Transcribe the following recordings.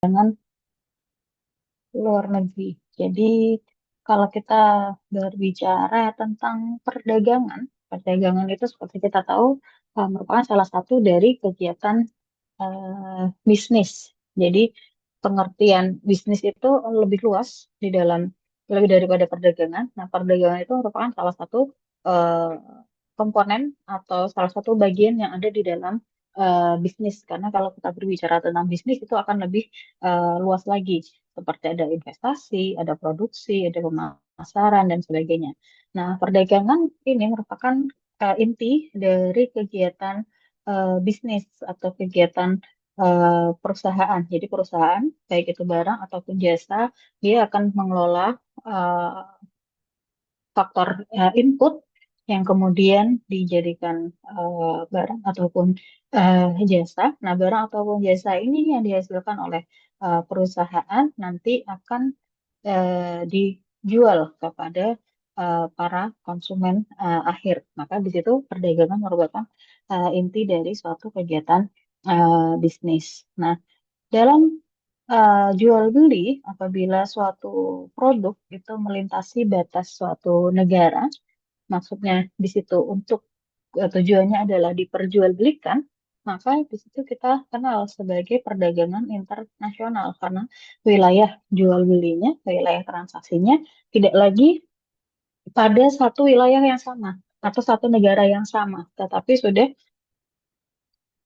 Dengan luar negeri. Jadi kalau kita berbicara tentang perdagangan, perdagangan itu seperti kita tahu merupakan salah satu dari kegiatan bisnis. Jadi pengertian bisnis itu lebih luas di dalam lebih daripada perdagangan. Nah, perdagangan itu merupakan salah satu eh, komponen atau salah satu bagian yang ada di dalam bisnis. Karena kalau kita berbicara tentang bisnis itu akan lebih luas lagi. Seperti ada investasi, ada produksi, ada pemasaran dan sebagainya. Nah, perdagangan ini merupakan inti dari kegiatan bisnis atau kegiatan perusahaan. Jadi perusahaan, baik itu barang ataupun jasa, dia akan mengelola eh, faktor input yang kemudian dijadikan barang ataupun jasa. Nah, barang ataupun jasa ini yang dihasilkan oleh perusahaan nanti akan dijual kepada para konsumen akhir. Maka di situ perdagangan merupakan inti dari suatu kegiatan bisnis. Nah, dalam jual beli, apabila suatu produk itu melintasi batas suatu negara, maksudnya di situ untuk tujuannya adalah diperjualbelikan, maka di situ kita kenal sebagai perdagangan internasional karena wilayah jual belinya, wilayah transaksinya tidak lagi pada satu wilayah yang sama atau satu negara yang sama, tetapi sudah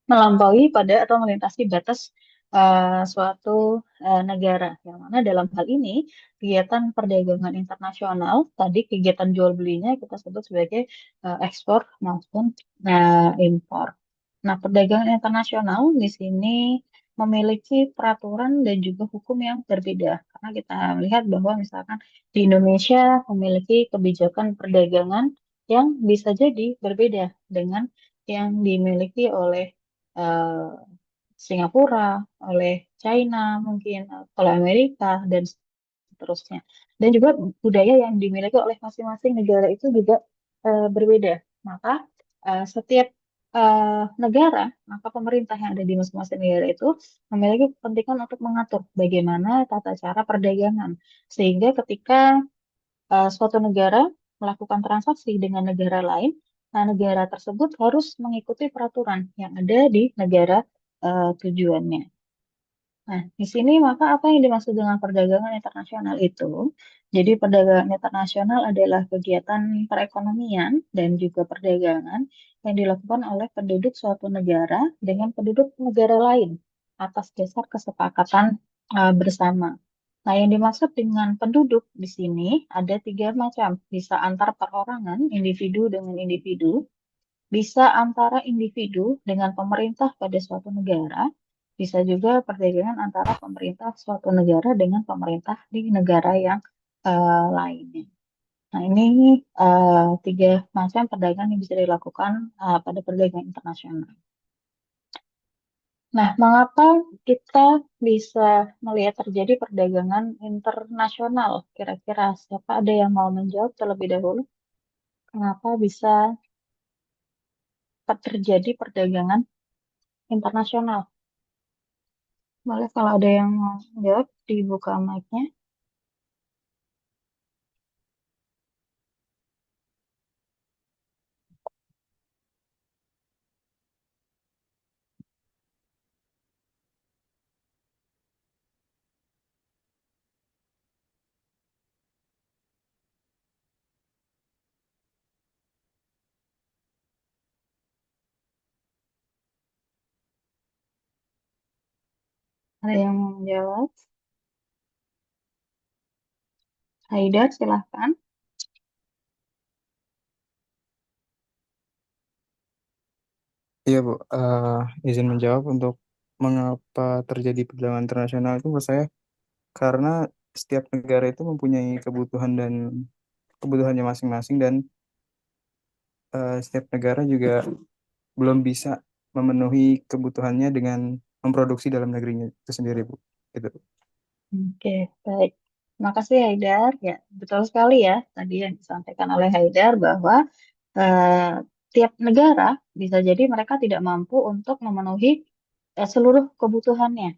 melampaui pada atau melintasi batas suatu negara. Yang mana dalam hal ini kegiatan perdagangan internasional, tadi kegiatan jual belinya kita sebut sebagai ekspor maupun impor. Nah, perdagangan internasional di sini memiliki peraturan dan juga hukum yang berbeda. Karena kita melihat bahwa misalkan di Indonesia memiliki kebijakan perdagangan yang bisa jadi berbeda dengan yang dimiliki oleh eh, Singapura, oleh China mungkin, oleh Amerika, dan seterusnya. Dan juga budaya yang dimiliki oleh masing-masing negara itu juga berbeda. Maka setiap negara, maka pemerintah yang ada di masing-masing negara itu memiliki kepentingan untuk mengatur bagaimana tata cara perdagangan. Sehingga ketika suatu negara melakukan transaksi dengan negara lain, nah negara tersebut harus mengikuti peraturan yang ada di negara tujuannya. Nah, di sini maka apa yang dimaksud dengan perdagangan internasional itu? Jadi perdagangan internasional adalah kegiatan perekonomian dan juga perdagangan yang dilakukan oleh penduduk suatu negara dengan penduduk negara lain atas dasar kesepakatan bersama. Nah, yang dimaksud dengan penduduk di sini ada tiga macam. Bisa antar perorangan, individu dengan individu, bisa antara individu dengan pemerintah pada suatu negara, bisa juga perdagangan antara pemerintah suatu negara dengan pemerintah di negara yang lainnya. Nah, ini tiga macam perdagangan yang bisa dilakukan pada perdagangan internasional. Nah, mengapa kita bisa melihat terjadi perdagangan internasional? Kira-kira siapa ada yang mau menjawab terlebih dahulu? Kenapa bisa terjadi perdagangan internasional? Boleh kalau ada yang mau jawab, dibuka mic-nya. Ada yang mau menjawab? Haidar, silahkan. Iya Bu, izin menjawab untuk mengapa terjadi perdagangan internasional itu menurut saya karena setiap negara itu mempunyai kebutuhan dan kebutuhannya masing-masing dan setiap negara juga belum bisa memenuhi kebutuhannya dengan memproduksi dalam negerinya itu sendiri Bu. Gitu. Oke, baik. Terima kasih Haidar. Ya, betul sekali ya tadi yang disampaikan oleh Haidar bahwa eh, tiap negara bisa jadi mereka tidak mampu untuk memenuhi seluruh kebutuhannya.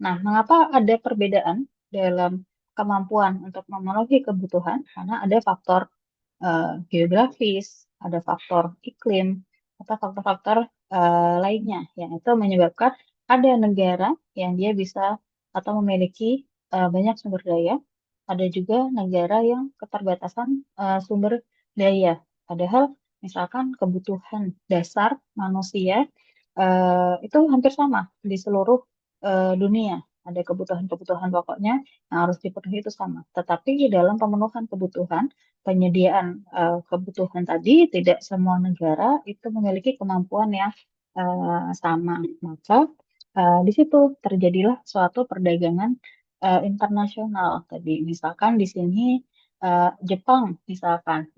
Nah, mengapa ada perbedaan dalam kemampuan untuk memenuhi kebutuhan? Karena ada faktor geografis, ada faktor iklim, atau faktor-faktor lainnya yang itu menyebabkan ada negara yang dia bisa atau memiliki banyak sumber daya, ada juga negara yang keterbatasan sumber daya. Padahal misalkan kebutuhan dasar manusia itu hampir sama di seluruh dunia. Ada kebutuhan-kebutuhan pokoknya yang harus dipenuhi itu sama. Tetapi dalam pemenuhan kebutuhan, penyediaan kebutuhan tadi, tidak semua negara itu memiliki kemampuan yang sama. Maka di situ terjadilah suatu perdagangan internasional. Tadi misalkan di sini Jepang, misalkan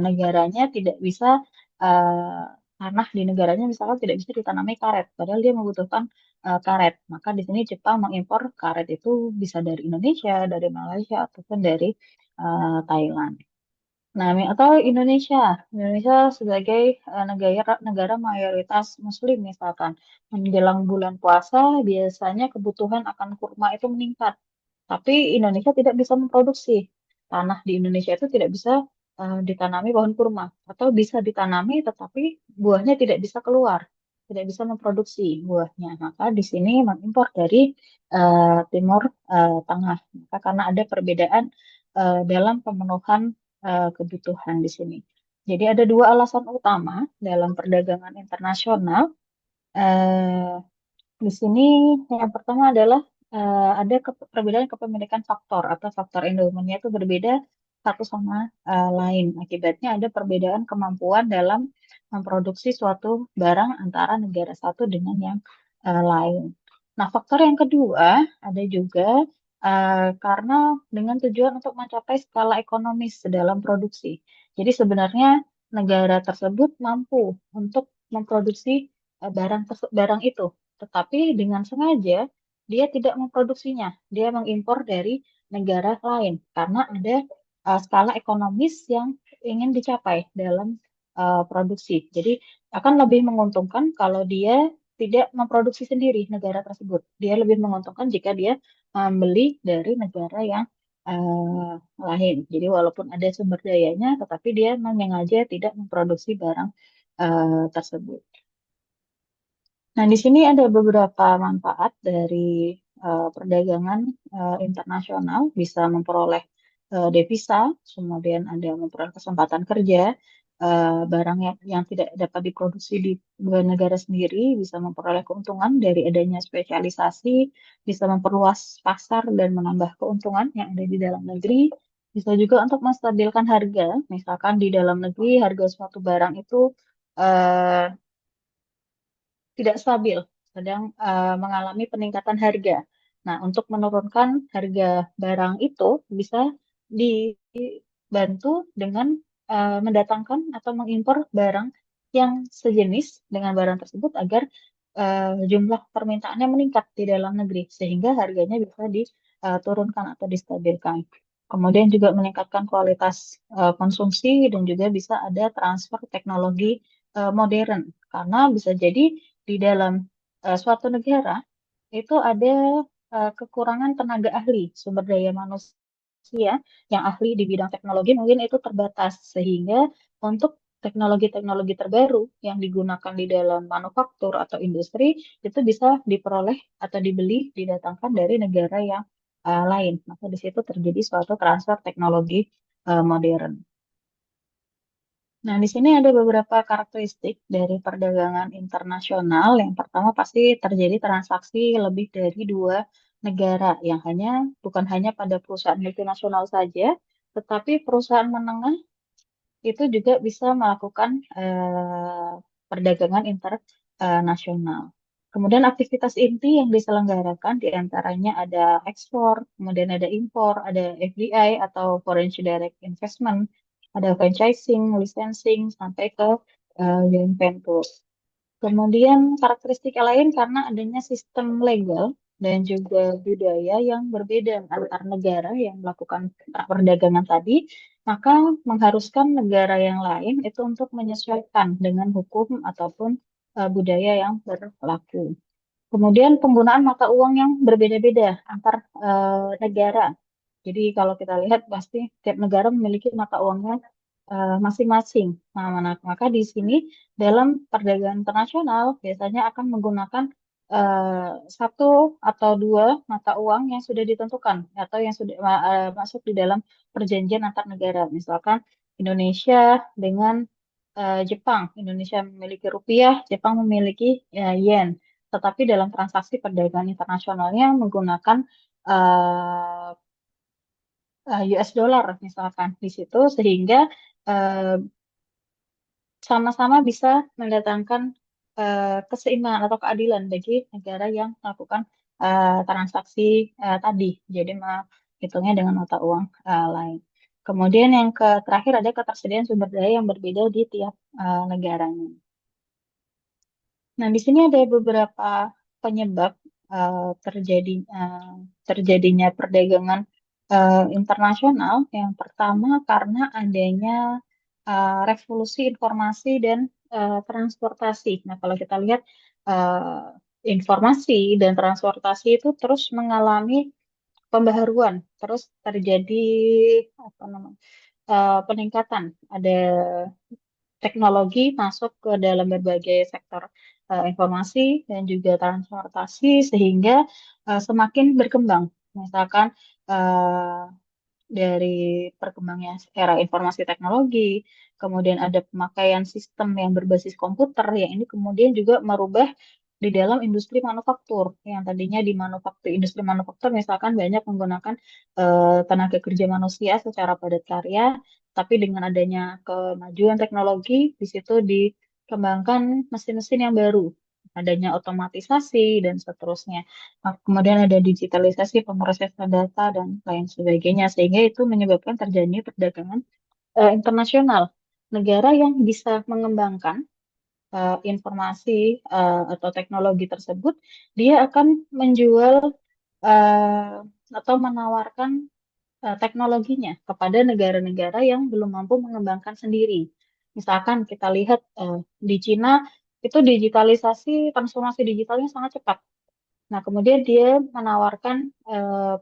negaranya tidak bisa eh, tanah di negaranya misalkan tidak bisa ditanami karet, padahal dia membutuhkan karet. Maka di sini Jepang mengimpor karet itu bisa dari Indonesia, dari Malaysia ataupun dari Thailand. Nah, atau Indonesia, Indonesia sebagai negara negara mayoritas Muslim misalkan, menjelang bulan puasa biasanya kebutuhan akan kurma itu meningkat. Tapi Indonesia tidak bisa memproduksi. Tanah di Indonesia itu tidak bisa ditanami pohon kurma. Atau bisa ditanami tetapi buahnya tidak bisa keluar. Tidak bisa memproduksi buahnya. Maka di sini mengimpor dari Timur Tengah. Maka karena ada perbedaan dalam pemenuhan kebutuhan di sini. Jadi ada dua alasan utama dalam perdagangan internasional. Eh, di sini yang pertama adalah ada perbedaan kepemilikan faktor atau faktor endowmentnya itu berbeda satu sama lain. Akibatnya ada perbedaan kemampuan dalam memproduksi suatu barang antara negara satu dengan yang lain. Nah, faktor yang kedua ada juga karena dengan tujuan untuk mencapai skala ekonomis dalam produksi. Jadi sebenarnya negara tersebut mampu untuk memproduksi barang itu, tetapi dengan sengaja dia tidak memproduksinya. Dia mengimpor dari negara lain karena ada skala ekonomis yang ingin dicapai dalam produksi. Jadi akan lebih menguntungkan kalau dia tidak memproduksi sendiri negara tersebut. Dia lebih menguntungkan jika dia membeli dari negara yang lain. Jadi walaupun ada sumber dayanya, tetapi dia menyengaja tidak memproduksi barang tersebut. Nah, di sini ada beberapa manfaat dari perdagangan internasional, bisa memperoleh devisa, kemudian ada memperoleh kesempatan kerja, barang yang tidak dapat diproduksi di negara sendiri, bisa memperoleh keuntungan dari adanya spesialisasi, bisa memperluas pasar dan menambah keuntungan yang ada di dalam negeri, bisa juga untuk menstabilkan harga, misalkan di dalam negeri harga suatu barang itu eh, tidak stabil, sedang mengalami peningkatan harga. Nah, untuk menurunkan harga barang itu bisa dibantu dengan mendatangkan atau mengimpor barang yang sejenis dengan barang tersebut agar jumlah permintaannya meningkat di dalam negeri sehingga harganya bisa diturunkan atau distabilkan. Kemudian juga meningkatkan kualitas konsumsi dan juga bisa ada transfer teknologi modern karena bisa jadi di dalam suatu negara itu ada kekurangan tenaga ahli, sumber daya manusia yang ahli di bidang teknologi mungkin itu terbatas sehingga untuk teknologi-teknologi terbaru yang digunakan di dalam manufaktur atau industri itu bisa diperoleh atau dibeli didatangkan dari negara yang lain. Maka di situ terjadi suatu transfer teknologi modern. Nah, di sini ada beberapa karakteristik dari perdagangan internasional. Yang pertama pasti terjadi transaksi lebih dari dua negara yang bukan hanya pada perusahaan multinasional saja, tetapi perusahaan menengah itu juga bisa melakukan perdagangan internasional. Kemudian aktivitas inti yang diselenggarakan diantaranya ada ekspor, kemudian ada impor, ada FDI atau Foreign Direct Investment, ada franchising, licensing, sampai ke joint venture. Kemudian karakteristik lain karena adanya sistem legal dan juga budaya yang berbeda antar negara yang melakukan perdagangan tadi, maka mengharuskan negara yang lain itu untuk menyesuaikan dengan hukum ataupun budaya yang berlaku. Kemudian penggunaan mata uang yang berbeda-beda antar negara. Jadi kalau kita lihat pasti tiap negara memiliki mata uangnya masing-masing. Nah, maka di sini dalam perdagangan internasional biasanya akan menggunakan satu atau dua mata uang yang sudah ditentukan atau yang sudah masuk di dalam perjanjian antar negara. Misalkan Indonesia dengan Jepang. Indonesia memiliki rupiah, Jepang memiliki yen. Tetapi dalam transaksi perdagangan internasionalnya menggunakan eh, US dollar misalkan di situ sehingga eh, sama-sama bisa mendatangkan keseimbangan atau keadilan bagi negara yang melakukan transaksi tadi. Jadi menghitungnya dengan mata uang lain. Kemudian yang terakhir ada ketersediaan sumber daya yang berbeda di tiap negaranya. Nah, di sini ada beberapa penyebab terjadinya perdagangan internasional. Yang pertama karena adanya revolusi informasi dan transportasi. Nah, kalau kita lihat informasi dan transportasi itu terus mengalami pembaharuan, terus terjadi apa namanya peningkatan. Ada teknologi masuk ke dalam berbagai sektor informasi dan juga transportasi sehingga semakin berkembang. Misalkan eh, dari perkembangannya era informasi teknologi, kemudian ada pemakaian sistem yang berbasis komputer, yang ini kemudian juga merubah di dalam industri manufaktur. Yang tadinya di industri manufaktur misalkan banyak menggunakan tenaga kerja manusia secara padat karya, tapi dengan adanya kemajuan teknologi, di situ dikembangkan mesin-mesin yang baru, adanya otomatisasi dan seterusnya. Nah, kemudian ada digitalisasi pemrosesan data dan lain sebagainya, sehingga itu menyebabkan terjadinya perdagangan internasional. Negara yang bisa mengembangkan informasi atau teknologi tersebut, dia akan menjual atau menawarkan teknologinya kepada negara-negara yang belum mampu mengembangkan sendiri. Misalkan kita lihat di Cina itu digitalisasi, transformasi digitalnya sangat cepat. Nah, kemudian dia menawarkan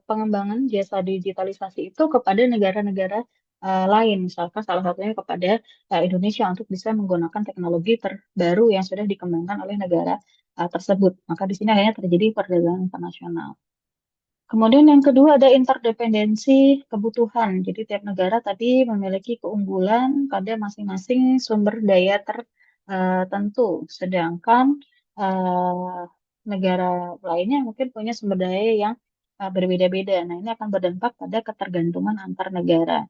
pengembangan jasa digitalisasi itu kepada negara-negara lain, misalkan salah satunya kepada Indonesia untuk bisa menggunakan teknologi terbaru yang sudah dikembangkan oleh negara tersebut. Maka di sini akhirnya terjadi perdagangan internasional. Kemudian yang kedua ada interdependensi kebutuhan. Jadi tiap negara tadi memiliki keunggulan pada masing-masing sumber daya tertentu. Sedangkan eh, negara lainnya mungkin punya sumber daya yang berbeda-beda. Nah, ini akan berdampak pada ketergantungan antar negara.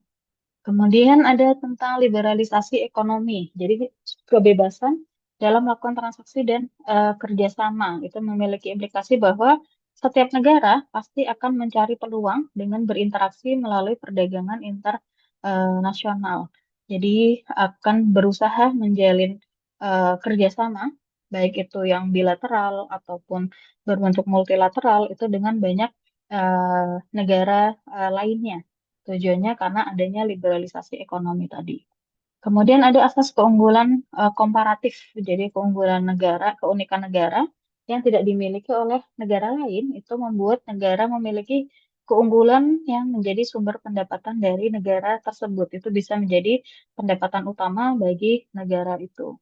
Kemudian ada tentang liberalisasi ekonomi. Jadi kebebasan dalam melakukan transaksi dan kerjasama itu memiliki implikasi bahwa setiap negara pasti akan mencari peluang dengan berinteraksi melalui perdagangan internasional. Jadi akan berusaha menjalin kerjasama, baik itu yang bilateral ataupun berbentuk multilateral itu dengan banyak negara lainnya. Tujuannya karena adanya liberalisasi ekonomi tadi. Kemudian ada asas keunggulan komparatif, jadi keunggulan negara, keunikan negara yang tidak dimiliki oleh negara lain itu membuat negara memiliki keunggulan yang menjadi sumber pendapatan dari negara tersebut. Itu bisa menjadi pendapatan utama bagi negara itu.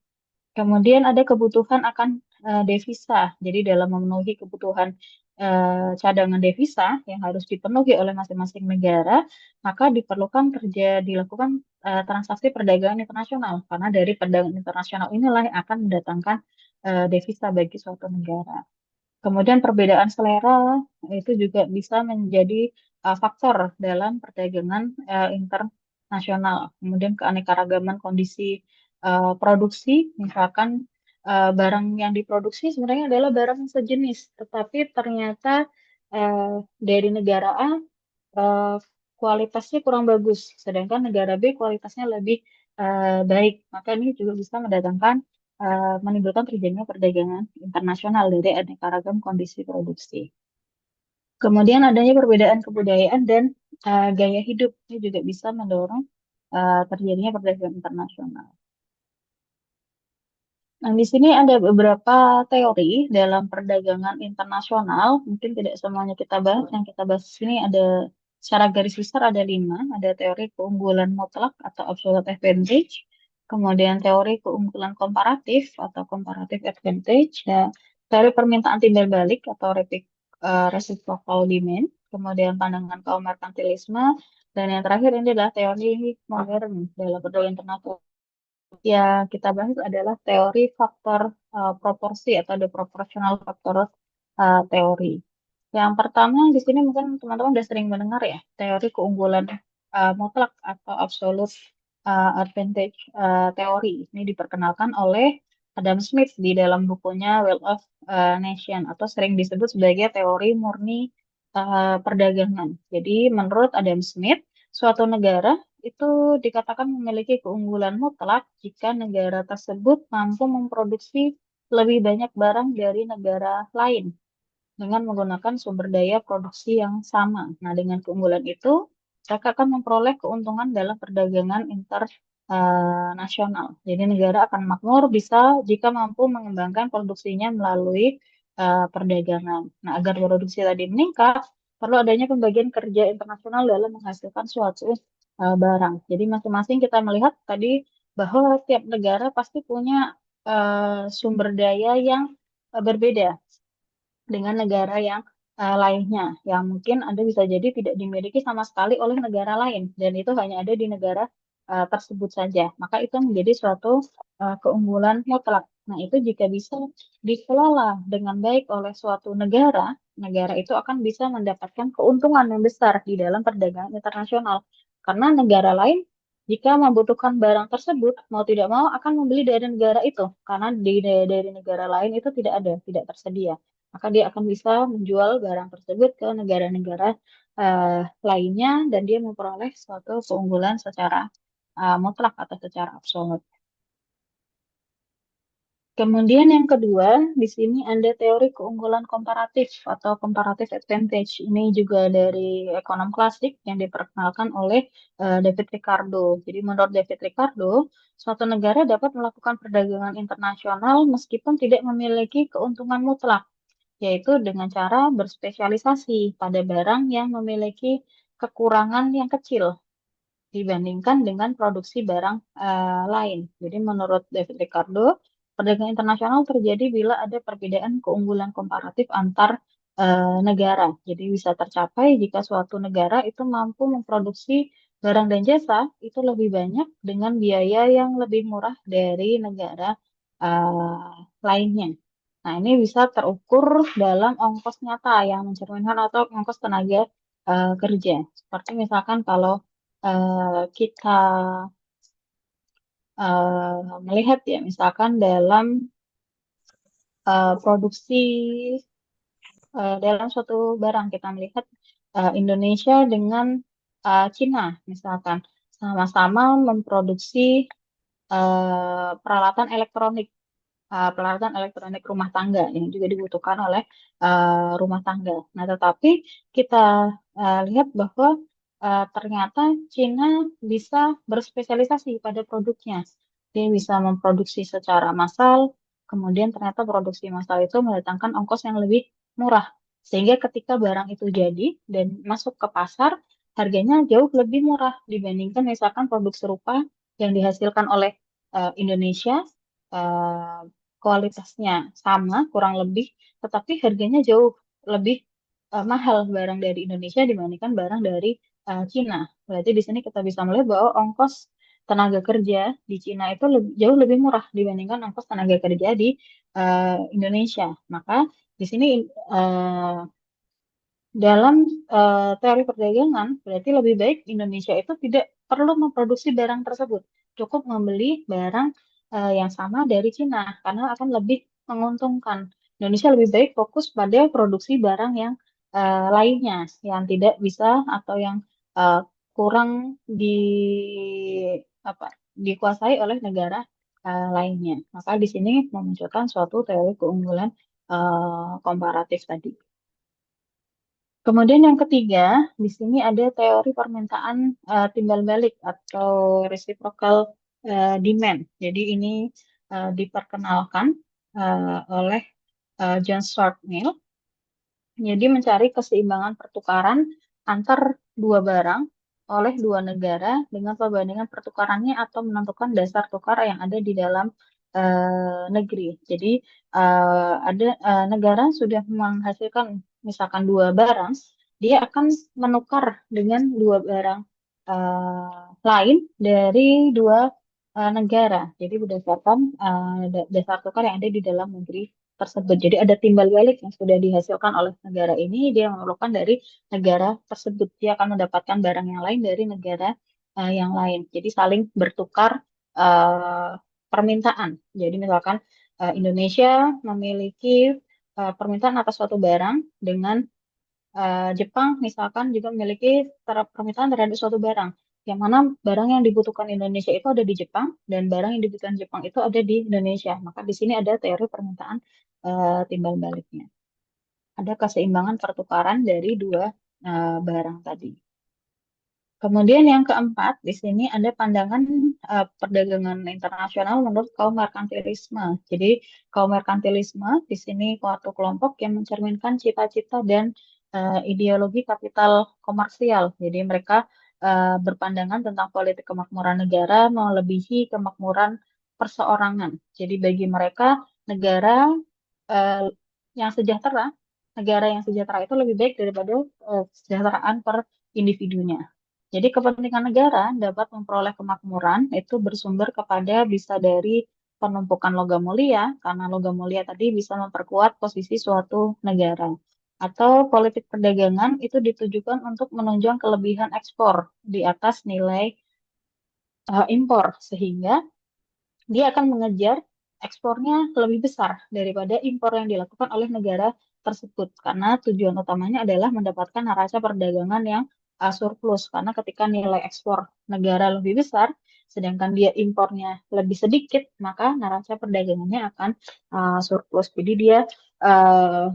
Kemudian ada kebutuhan akan devisa. Jadi dalam memenuhi kebutuhan cadangan devisa yang harus dipenuhi oleh masing-masing negara, maka dilakukan transaksi perdagangan internasional. Karena dari perdagangan internasional inilah yang akan mendatangkan devisa bagi suatu negara. Kemudian perbedaan selera itu juga bisa menjadi faktor dalam perdagangan internasional. Kemudian keanekaragaman kondisi produksi, misalkan barang yang diproduksi sebenarnya adalah barang yang sejenis, tetapi ternyata dari negara A eh, kualitasnya kurang bagus, sedangkan negara B kualitasnya lebih baik. Maka ini juga bisa menimbulkan terjadinya perdagangan internasional dari aneka ragam kondisi produksi. Kemudian adanya perbedaan kebudayaan dan gaya hidup ini juga bisa mendorong terjadinya perdagangan internasional. Nah, di sini ada beberapa teori dalam perdagangan internasional. Mungkin tidak semuanya kita bahas. Yang kita bahas di sini ada secara garis besar ada 5. Ada teori keunggulan mutlak atau absolute advantage. Kemudian teori keunggulan komparatif atau comparative advantage. Ya, teori permintaan timbal balik atau reciprocal demand. Kemudian pandangan kaum merkantilisme. Dan yang terakhir ini adalah teori modern dalam perdagangan internasional yang kita bahas adalah teori faktor proporsi atau the proportional factor teori. Yang pertama di sini mungkin teman-teman sudah sering mendengar ya, teori keunggulan mutlak atau absolute advantage teori. Ini diperkenalkan oleh Adam Smith di dalam bukunya Wealth of Nation atau sering disebut sebagai teori murni perdagangan. Jadi menurut Adam Smith, suatu negara itu dikatakan memiliki keunggulan mutlak jika negara tersebut mampu memproduksi lebih banyak barang dari negara lain dengan menggunakan sumber daya produksi yang sama. Nah, dengan keunggulan itu, mereka akan memperoleh keuntungan dalam perdagangan internasional. Jadi negara akan makmur bisa jika mampu mengembangkan produksinya melalui perdagangan. Nah, agar produksi tadi meningkat, perlu adanya pembagian kerja internasional dalam menghasilkan suatu barang. Jadi masing-masing kita melihat tadi bahwa tiap negara pasti punya sumber daya yang berbeda dengan negara yang lainnya, yang mungkin Anda bisa jadi tidak dimiliki sama sekali oleh negara lain, dan itu hanya ada di negara tersebut saja. Maka itu menjadi suatu keunggulan mutlak. Nah, itu jika bisa dikelola dengan baik oleh suatu negara, negara itu akan bisa mendapatkan keuntungan yang besar di dalam perdagangan internasional. Karena negara lain jika membutuhkan barang tersebut, mau tidak mau akan membeli dari negara itu, karena dari negara lain itu tidak ada, tidak tersedia, maka dia akan bisa menjual barang tersebut ke negara-negara lainnya dan dia memperoleh suatu keunggulan secara mutlak atau secara absolut. Kemudian yang kedua, di sini ada teori keunggulan komparatif atau comparative advantage. Ini juga dari ekonom klasik yang diperkenalkan oleh David Ricardo. Jadi menurut David Ricardo, suatu negara dapat melakukan perdagangan internasional meskipun tidak memiliki keuntungan mutlak, yaitu dengan cara berspesialisasi pada barang yang memiliki kekurangan yang kecil dibandingkan dengan produksi barang lain. Jadi menurut David Ricardo, perdagangan internasional terjadi bila ada perbedaan keunggulan komparatif antar negara. Jadi bisa tercapai jika suatu negara itu mampu memproduksi barang dan jasa itu lebih banyak dengan biaya yang lebih murah dari negara lainnya. Nah, ini bisa terukur dalam ongkos nyata yang mencerminkan atau ongkos tenaga kerja. Seperti misalkan kalau kita melihat ya, misalkan dalam produksi dalam suatu barang kita melihat Indonesia dengan Cina misalkan sama-sama memproduksi peralatan elektronik, peralatan elektronik rumah tangga yang juga dibutuhkan oleh rumah tangga. Nah, tetapi kita lihat bahwa ternyata Cina bisa berspesialisasi pada produknya. Dia bisa memproduksi secara massal, kemudian ternyata produksi massal itu mendatangkan ongkos yang lebih murah. Sehingga ketika barang itu jadi dan masuk ke pasar, harganya jauh lebih murah dibandingkan misalkan produk serupa yang dihasilkan oleh Indonesia, eh, kualitasnya sama kurang lebih, tetapi harganya jauh lebih mahal barang dari Indonesia dibandingkan barang dari Cina. Berarti di sini kita bisa melihat bahwa ongkos tenaga kerja di Cina itu jauh lebih murah dibandingkan ongkos tenaga kerja di Indonesia. Maka di sini eh, dalam teori perdagangan, berarti lebih baik Indonesia itu tidak perlu memproduksi barang tersebut. Cukup membeli barang yang sama dari Cina, karena akan lebih menguntungkan. Indonesia lebih baik fokus pada produksi barang yang lainnya, yang tidak bisa atau yang eh, kurang di apa dikuasai oleh negara lainnya. Maka di sini memunculkan suatu teori keunggulan komparatif tadi. Kemudian yang ketiga, di sini ada teori permintaan timbal balik atau reciprocal demand. Jadi ini diperkenalkan oleh John Stuart Mill. Jadi mencari keseimbangan pertukaran antar dua barang oleh dua negara dengan perbandingan pertukarannya atau menentukan dasar tukar yang ada di dalam negeri. Jadi ada negara sudah menghasilkan misalkan dua barang, dia akan menukar dengan dua barang lain dari dua negara. Jadi berdasarkan dasar tukar yang ada di dalam negeri tersebut. Jadi ada timbal balik yang sudah dihasilkan oleh negara ini, dia memerlukan dari negara tersebut. Dia akan mendapatkan barang yang lain dari negara yang lain. Jadi saling bertukar uh, permintaan. Jadi misalkan Indonesia memiliki permintaan atas suatu barang dengan Jepang misalkan juga memiliki permintaan terhadap suatu barang. Yang mana barang yang dibutuhkan Indonesia itu ada di Jepang dan barang yang dibutuhkan Jepang itu ada di Indonesia. Maka di sini ada teori permintaan timbal baliknya. Ada keseimbangan pertukaran dari dua barang tadi. Kemudian yang keempat, di sini ada pandangan perdagangan internasional menurut kaum merkantilisme. Jadi kaum merkantilisme di sini suatu kelompok yang mencerminkan cita-cita dan ideologi kapital komersial. Jadi mereka berpandangan tentang politik kemakmuran negara melebihi kemakmuran perseorangan. Jadi bagi mereka negara eh, yang sejahtera, negara yang sejahtera itu lebih baik daripada kesejahteraan per individunya. Jadi kepentingan negara dapat memperoleh kemakmuran itu bersumber kepada bisa dari penumpukan logam mulia, karena logam mulia tadi bisa memperkuat posisi suatu negara. Atau politik perdagangan itu ditujukan untuk menunjang kelebihan ekspor di atas nilai impor, sehingga dia akan mengejar ekspornya lebih besar daripada impor yang dilakukan oleh negara tersebut. Karena tujuan utamanya adalah mendapatkan neraca perdagangan yang surplus. Karena ketika nilai ekspor negara lebih besar, sedangkan dia impornya lebih sedikit, maka neraca perdagangannya akan surplus. Jadi dia uh,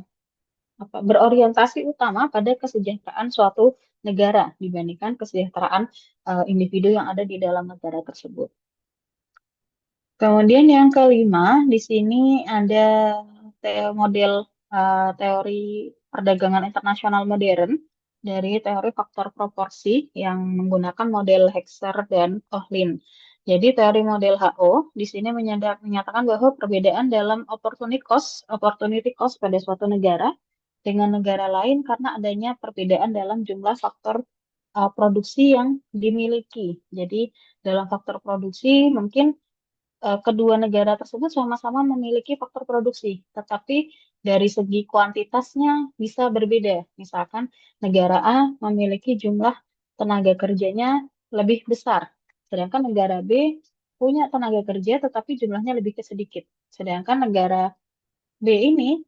berorientasi utama pada kesejahteraan suatu negara dibandingkan kesejahteraan individu yang ada di dalam negara tersebut. Kemudian yang kelima, di sini ada model teori perdagangan internasional modern dari teori faktor proporsi yang menggunakan model Hexer dan Ohlin. Jadi teori model HO di sini menyatakan bahwa perbedaan dalam opportunity cost pada suatu negara dengan negara lain karena adanya perbedaan dalam jumlah faktor produksi yang dimiliki. Jadi dalam faktor produksi mungkin kedua negara tersebut sama-sama memiliki faktor produksi, tetapi dari segi kuantitasnya bisa berbeda. Misalkan negara A memiliki jumlah tenaga kerjanya lebih besar, sedangkan negara B punya tenaga kerja tetapi jumlahnya lebih sedikit. Sedangkan negara B ini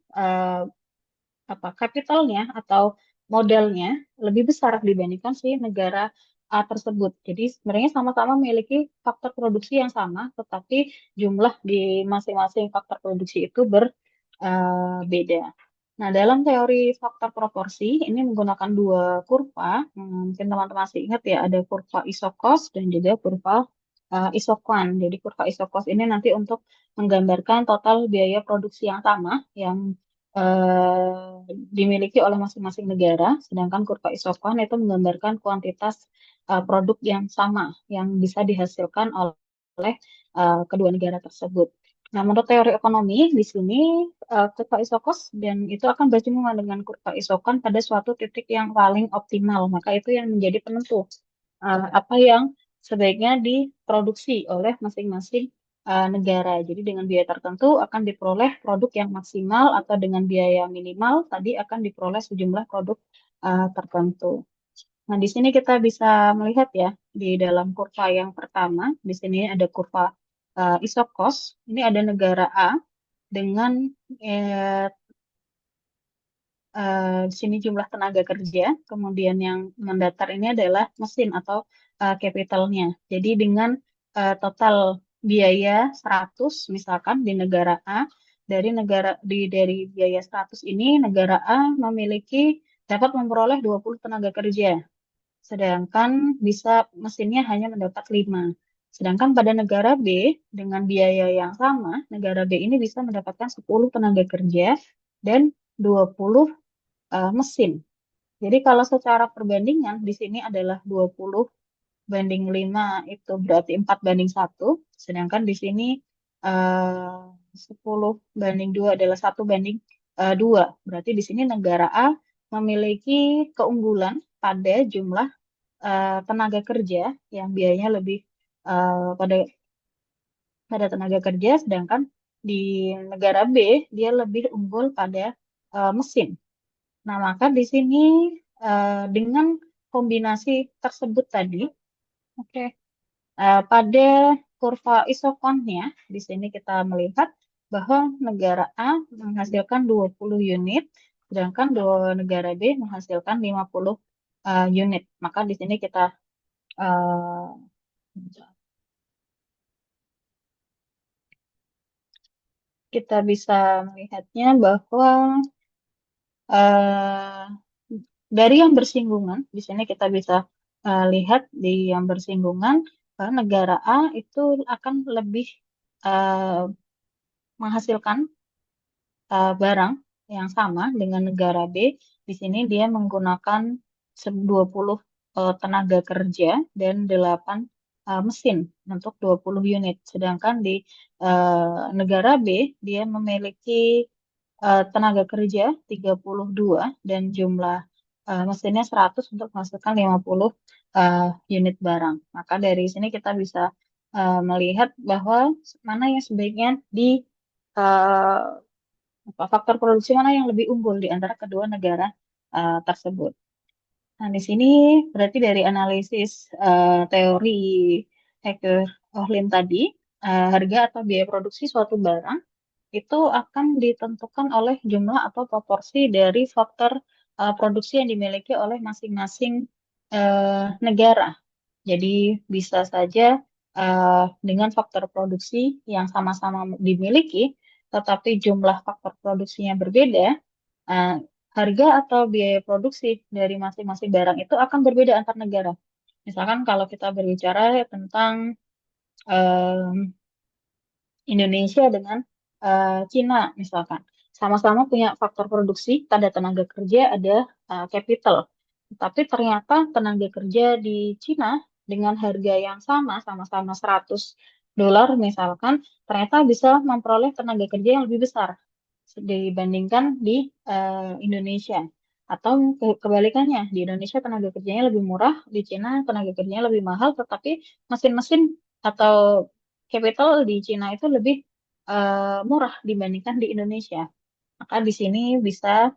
kapitalnya atau modalnya lebih besar dibandingkan si negara A tersebut. Jadi sebenarnya sama-sama memiliki faktor produksi yang sama, tetapi jumlah di masing-masing faktor produksi itu berbeda. Nah, dalam teori faktor proporsi ini menggunakan dua kurva. Mungkin teman-teman masih ingat ya, ada kurva isokos dan juga kurva isokan. Jadi kurva isokos ini nanti untuk menggambarkan total biaya produksi yang sama yang dimiliki oleh masing-masing negara, sedangkan kurva isokan itu menggambarkan kuantitas produk yang sama yang bisa dihasilkan oleh kedua negara tersebut. Nah, menurut teori ekonomi, di sini kurva isokos dan itu akan bersinggungan dengan kurva isokan pada suatu titik yang paling optimal. Maka itu yang menjadi penentu apa yang sebaiknya diproduksi oleh masing-masing negara. Jadi dengan biaya tertentu akan diperoleh produk yang maksimal atau dengan biaya minimal tadi akan diperoleh sejumlah produk tertentu. Nah, di sini kita bisa melihat ya di dalam kurva yang pertama, di sini ada kurva isokos. Ini ada negara A dengan eh, di sini jumlah tenaga kerja, kemudian yang mendatar ini adalah mesin atau capitalnya. Jadi dengan total biaya 100 misalkan di negara A, dari biaya 100 ini negara A memiliki dapat memperoleh 20 tenaga kerja, sedangkan bisa mesinnya hanya mendapat 5. Sedangkan pada negara B, dengan biaya yang sama, negara B ini bisa mendapatkan 10 tenaga kerja dan 20 mesin. Jadi kalau secara perbandingan di sini adalah 20 banding 5 itu berarti 4 banding 1, sedangkan di sini 10 banding 2 adalah 1 banding 2. Berarti di sini negara A memiliki keunggulan pada jumlah tenaga kerja yang biayanya lebih pada tenaga kerja, sedangkan di negara B dia lebih unggul pada mesin. Nah, maka di sini dengan kombinasi tersebut tadi, oke, pada kurva isokonnya, di sini kita melihat bahwa negara A menghasilkan 20 unit, sedangkan negara B menghasilkan 50 unit. Maka di sini eh, kita bisa melihatnya bahwa eh, dari yang bersinggungan, di sini kita bisa lihat di yang bersinggungan, negara A itu akan lebih eh, menghasilkan barang yang sama dengan negara B. Di sini dia menggunakan 20 tenaga kerja dan 8 mesin untuk 20 unit. Sedangkan di negara B dia memiliki tenaga kerja 32 dan jumlah mesinnya 100 untuk menghasilkan 50 unit barang. Maka dari sini kita bisa melihat bahwa mana yang sebaiknya di eh, faktor produksi mana yang lebih unggul di antara kedua negara tersebut. Nah, di sini berarti dari analisis teori Heike Ohlin tadi, harga atau biaya produksi suatu barang itu akan ditentukan oleh jumlah atau proporsi dari faktor produksi yang dimiliki oleh masing-masing negara. Jadi bisa saja dengan faktor produksi yang sama-sama dimiliki, tetapi jumlah faktor produksinya berbeda, eh, harga atau biaya produksi dari masing-masing barang itu akan berbeda antar negara. Misalkan kalau kita berbicara tentang Indonesia dengan Cina misalkan. Sama-sama punya faktor produksi, ada tenaga kerja, ada capital. Tapi ternyata tenaga kerja di Cina dengan harga yang sama, sama-sama $100 misalkan, ternyata bisa memperoleh tenaga kerja yang lebih besar dibandingkan di Indonesia. Atau kebalikannya, di Indonesia tenaga kerjanya lebih murah, di Cina tenaga kerjanya lebih mahal, tetapi mesin-mesin atau capital di Cina itu lebih murah dibandingkan di Indonesia. Maka di sini bisa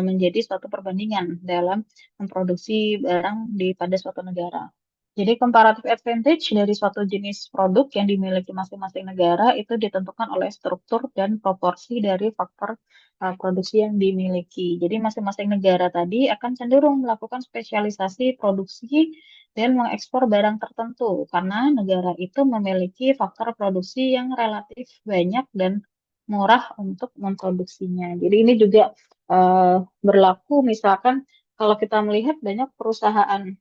menjadi suatu perbandingan dalam memproduksi barang di pada suatu negara. Jadi comparative advantage dari suatu jenis produk yang dimiliki masing-masing negara itu ditentukan oleh struktur dan proporsi dari faktor produksi yang dimiliki. Jadi masing-masing negara tadi akan cenderung melakukan spesialisasi produksi dan mengekspor barang tertentu karena negara itu memiliki faktor produksi yang relatif banyak dan murah untuk memproduksinya. Jadi ini juga eh, berlaku misalkan kalau kita melihat banyak perusahaan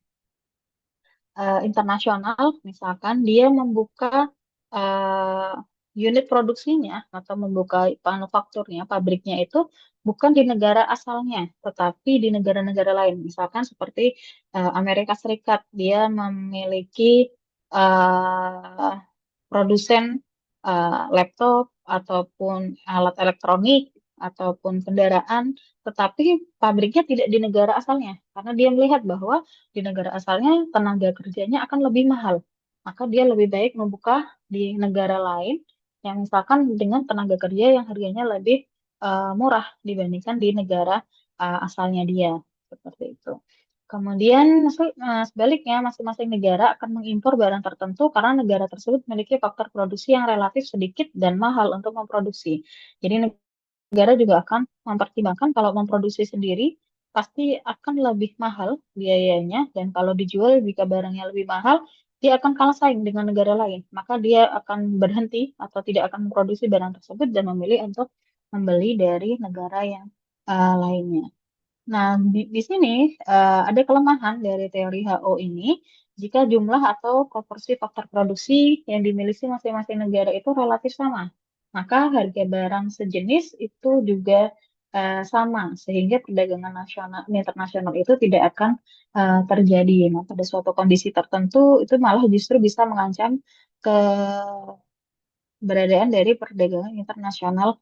internasional, misalkan dia membuka eh, unit produksinya atau membuka manufakturnya, pabriknya itu bukan di negara asalnya, tetapi di negara-negara lain. Misalkan seperti Amerika Serikat, dia memiliki eh, produsen laptop ataupun alat elektronik ataupun kendaraan, tetapi pabriknya tidak di negara asalnya, karena dia melihat bahwa di negara asalnya tenaga kerjanya akan lebih mahal. Maka dia lebih baik membuka di negara lain yang misalkan dengan tenaga kerja yang harganya lebih murah dibandingkan di negara asalnya dia. Seperti itu. Kemudian sebaliknya masing-masing negara akan mengimpor barang tertentu karena negara tersebut memiliki faktor produksi yang relatif sedikit dan mahal untuk memproduksi. Jadi negara juga akan mempertimbangkan kalau memproduksi sendiri pasti akan lebih mahal biayanya dan kalau dijual jika barangnya lebih mahal dia akan kalah saing dengan negara lain. Maka dia akan berhenti atau tidak akan memproduksi barang tersebut dan memilih untuk membeli dari negara yang lainnya. Nah, di sini ada kelemahan dari teori HO ini jika jumlah atau proporsi faktor produksi yang dimiliki masing-masing negara itu relatif sama. Maka harga barang sejenis itu juga sama, sehingga perdagangan nasional internasional itu tidak akan terjadi. Nah, pada suatu kondisi tertentu itu malah justru bisa mengancam keberadaan dari perdagangan internasional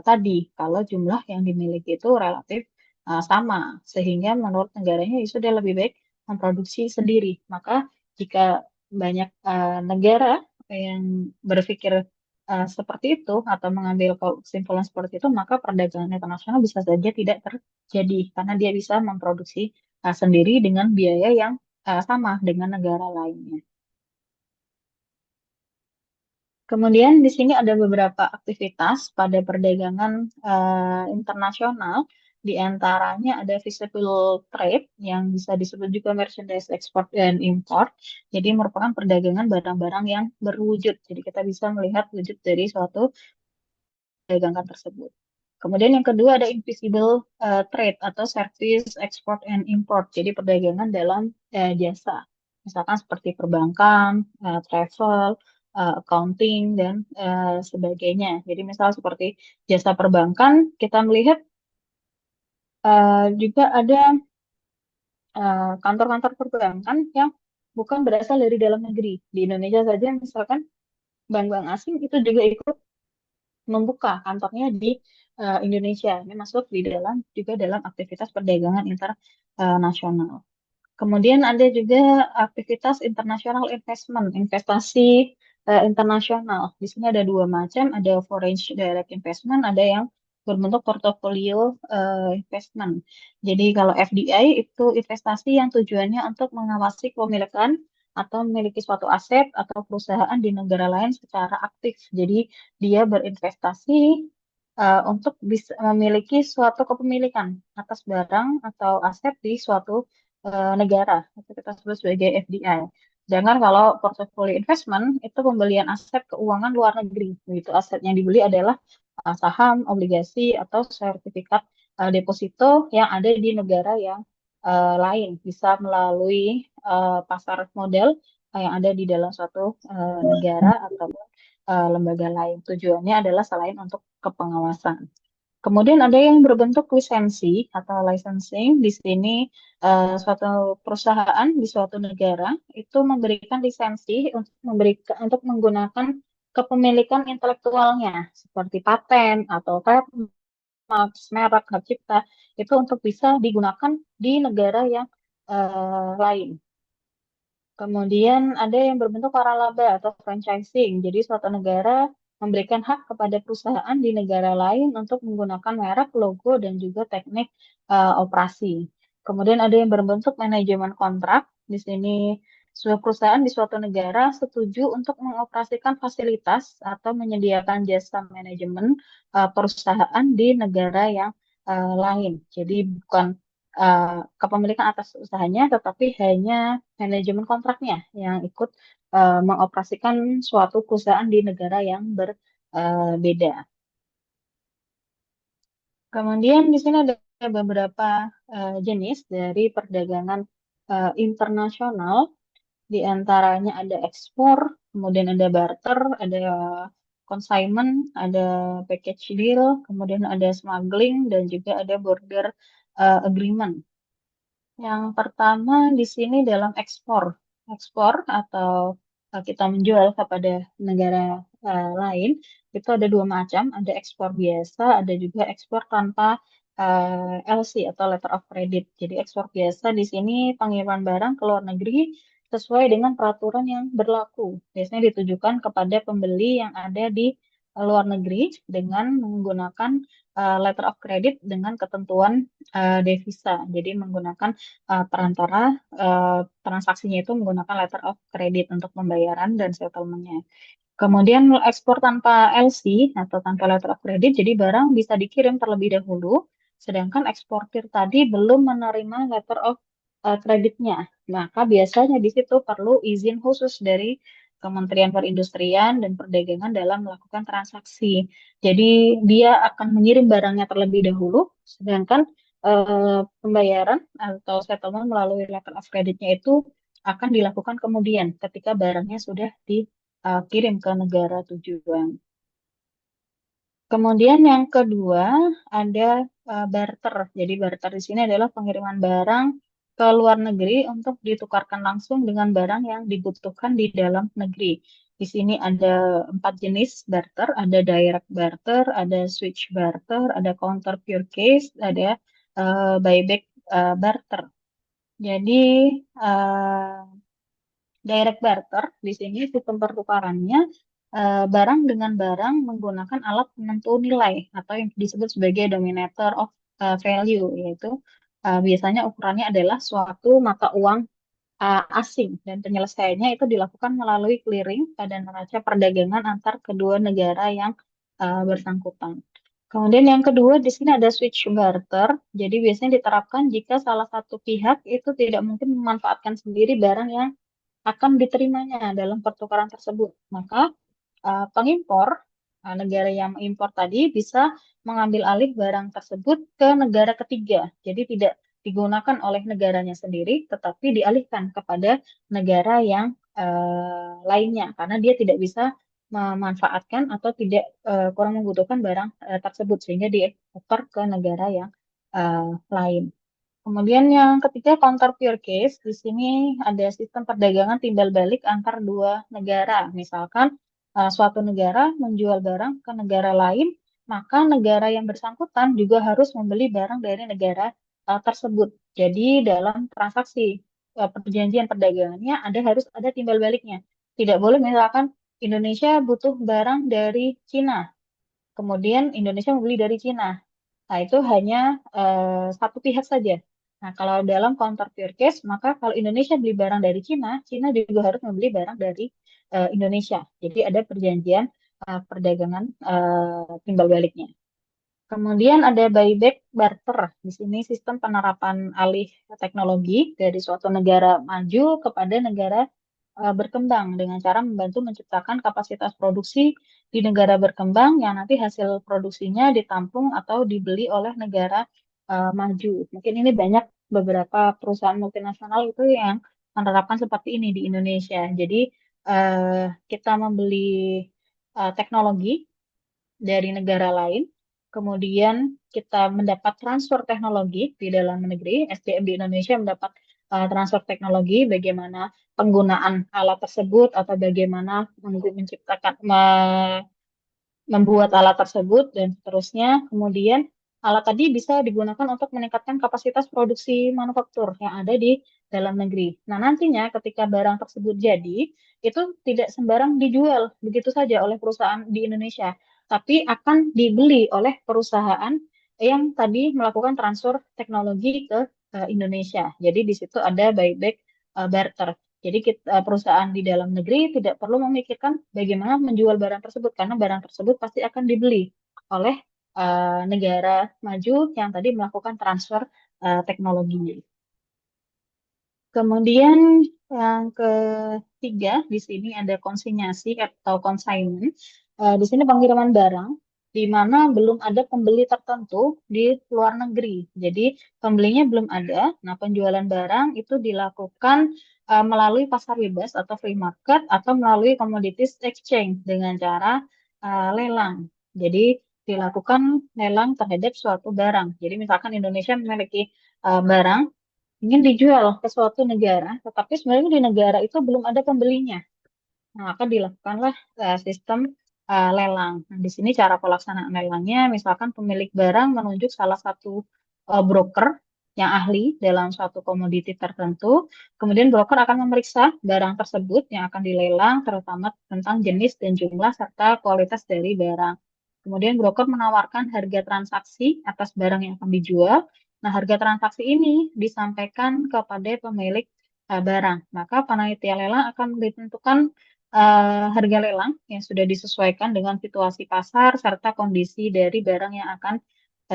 tadi kalau jumlah yang dimiliki itu relatif sama sehingga menurut negaranya itu sudah lebih baik memproduksi sendiri. Maka jika banyak negara yang berpikir seperti itu atau mengambil kesimpulan seperti itu, maka perdagangan internasional bisa saja tidak terjadi karena dia bisa memproduksi sendiri dengan biaya yang sama dengan negara lainnya. Kemudian di sini ada beberapa aktivitas pada perdagangan internasional. Di antaranya ada visible trade yang bisa disebut juga merchandise export dan import. Jadi merupakan perdagangan barang-barang yang berwujud. Jadi kita bisa melihat wujud dari suatu perdagangan tersebut. Kemudian yang kedua ada invisible trade atau service export and import. Jadi perdagangan dalam jasa. Misalkan seperti perbankan, travel, accounting, dan sebagainya. Jadi misal seperti jasa perbankan, kita melihat juga ada kantor-kantor perbankan yang bukan berasal dari dalam negeri. Di Indonesia saja misalkan bank-bank asing itu juga ikut membuka kantornya di Indonesia. Ini masuk di dalam juga dalam aktivitas perdagangan internasional. Kemudian ada juga aktivitas international investment, investasi internasional. Di sini ada dua macam, ada foreign direct investment, ada yang berbentuk portofolio investment. Jadi kalau FDI itu investasi yang tujuannya untuk mengawasi kepemilikan atau memiliki suatu aset atau perusahaan di negara lain secara aktif. Jadi dia berinvestasi untuk bisa memiliki suatu kepemilikan atas barang atau aset di suatu negara. Itu kita sebut sebagai FDI. Sedangkan kalau portfolio investment itu pembelian aset keuangan luar negeri. Begitu aset yang dibeli adalah saham, obligasi, atau sertifikat deposito yang ada di negara yang lain. Bisa melalui pasar modal yang ada di dalam suatu negara atau lembaga lain. Tujuannya adalah selain untuk kepengawasan. Kemudian ada yang berbentuk lisensi atau licensing. Di sini suatu perusahaan di suatu negara itu memberikan lisensi untuk menggunakan kepemilikan intelektualnya seperti paten atau trademark, merek, hak cipta itu untuk bisa digunakan di negara yang lain. Kemudian ada yang berbentuk waralaba atau franchising. Jadi suatu negara memberikan hak kepada perusahaan di negara lain untuk menggunakan merek, logo, dan juga teknik operasi. Kemudian ada yang berbentuk manajemen kontrak. Di sini sebuah perusahaan di suatu negara setuju untuk mengoperasikan fasilitas atau menyediakan jasa manajemen perusahaan di negara yang lain. Jadi bukan kepemilikan atas usahanya, tetapi hanya manajemen kontraknya yang ikut mengoperasikan suatu perusahaan di negara yang berbeda. Kemudian di sini ada beberapa jenis dari perdagangan internasional, di antaranya ada ekspor, kemudian ada barter, ada consignment, ada package deal, kemudian ada smuggling, dan juga ada border agreement. Yang pertama di sini dalam ekspor. Ekspor atau kita menjual kepada negara lain itu ada dua macam, ada ekspor biasa, ada juga ekspor tanpa LC atau letter of credit. Jadi ekspor biasa di sini pengiriman barang ke luar negeri sesuai dengan peraturan yang berlaku. Biasanya ditujukan kepada pembeli yang ada di luar negeri dengan menggunakan letter of credit dengan ketentuan devisa. Jadi menggunakan perantara transaksinya itu menggunakan letter of credit untuk pembayaran dan settlement-nya. Kemudian ekspor tanpa LC atau tanpa letter of credit, jadi barang bisa dikirim terlebih dahulu, sedangkan eksportir tadi belum menerima letter of credit-nya. Maka biasanya di situ perlu izin khusus dari Kementerian Perindustrian dan Perdagangan dalam melakukan transaksi. Jadi dia akan mengirim barangnya terlebih dahulu, sedangkan pembayaran atau settlement melalui letter of creditnya itu akan dilakukan kemudian ketika barangnya sudah dikirim ke negara tujuan. Kemudian yang kedua ada barter. Jadi barter di sini adalah pengiriman barang ke luar negeri untuk ditukarkan langsung dengan barang yang dibutuhkan di dalam negeri. Di sini ada 4 jenis barter, ada direct barter, ada switch barter, ada counter purchase, ada buyback barter. Jadi eh, direct barter di sini sistem pertukarannya barang dengan barang menggunakan alat penentu nilai atau yang disebut sebagai dominator of value, yaitu biasanya ukurannya adalah suatu mata uang asing dan penyelesaiannya itu dilakukan melalui clearing pada neraca perdagangan antar kedua negara yang bersangkutan. Kemudian yang kedua di sini ada switch barter. Jadi biasanya diterapkan jika salah satu pihak itu tidak mungkin memanfaatkan sendiri barang yang akan diterimanya dalam pertukaran tersebut. Maka pengimpor, negara yang mengimpor tadi bisa mengambil alih barang tersebut ke negara ketiga. Jadi tidak digunakan oleh negaranya sendiri, tetapi dialihkan kepada negara yang lainnya, karena dia tidak bisa memanfaatkan atau tidak kurang membutuhkan barang tersebut, sehingga dieksper ke negara yang lain. Kemudian yang ketiga counter pure case, di sini ada sistem perdagangan timbal balik antar dua negara. Misalkan suatu negara menjual barang ke negara lain, maka negara yang bersangkutan juga harus membeli barang dari negara tersebut. Jadi dalam transaksi perjanjian perdagangannya harus ada timbal baliknya. Tidak boleh misalkan Indonesia butuh barang dari Cina, kemudian Indonesia membeli dari Cina. Nah, itu hanya satu pihak saja. Nah, kalau dalam counter pure case, maka kalau Indonesia beli barang dari Cina, Cina juga harus membeli barang dari Indonesia. Jadi ada perjanjian perdagangan timbal baliknya. Kemudian ada buyback barter. Di sini sistem penerapan alih teknologi dari suatu negara maju kepada negara berkembang dengan cara membantu menciptakan kapasitas produksi di negara berkembang yang nanti hasil produksinya ditampung atau dibeli oleh negara maju. Mungkin ini banyak beberapa perusahaan multinasional itu yang menerapkan seperti ini di Indonesia. Jadi kita membeli teknologi dari negara lain, kemudian kita mendapat transfer teknologi di dalam negeri, SDM di Indonesia mendapat transfer teknologi, bagaimana penggunaan alat tersebut atau bagaimana menciptakan membuat alat tersebut dan seterusnya. Kemudian alat tadi bisa digunakan untuk meningkatkan kapasitas produksi manufaktur yang ada di dalam negeri. Nah, nantinya ketika barang tersebut jadi, itu tidak sembarang dijual begitu saja oleh perusahaan di Indonesia, tapi akan dibeli oleh perusahaan yang tadi melakukan transfer teknologi ke Indonesia. Jadi di situ ada buyback barter. Jadi perusahaan di dalam negeri tidak perlu memikirkan bagaimana menjual barang tersebut karena barang tersebut pasti akan dibeli oleh negara maju yang tadi melakukan transfer teknologinya. Kemudian yang ketiga di sini ada konsinyasi atau consignment. Di sini pengiriman barang di mana belum ada pembeli tertentu di luar negeri. Jadi pembelinya belum ada. Nah, penjualan barang itu dilakukan melalui pasar bebas atau free market atau melalui commodities exchange dengan cara lelang. Jadi dilakukan lelang terhadap suatu barang. Jadi misalkan Indonesia memiliki barang ingin dijual ke suatu negara, tetapi sebenarnya di negara itu belum ada pembelinya. Nah, maka dilakukanlah sistem lelang. Nah, di sini cara pelaksanaan lelangnya, misalkan pemilik barang menunjuk salah satu broker yang ahli dalam suatu komoditi tertentu, kemudian broker akan memeriksa barang tersebut yang akan dilelang, terutama tentang jenis dan jumlah serta kualitas dari barang. Kemudian broker menawarkan harga transaksi atas barang yang akan dijual. Nah, harga transaksi ini disampaikan kepada pemilik barang. Maka panitia lelang akan ditentukan harga lelang yang sudah disesuaikan dengan situasi pasar serta kondisi dari barang yang akan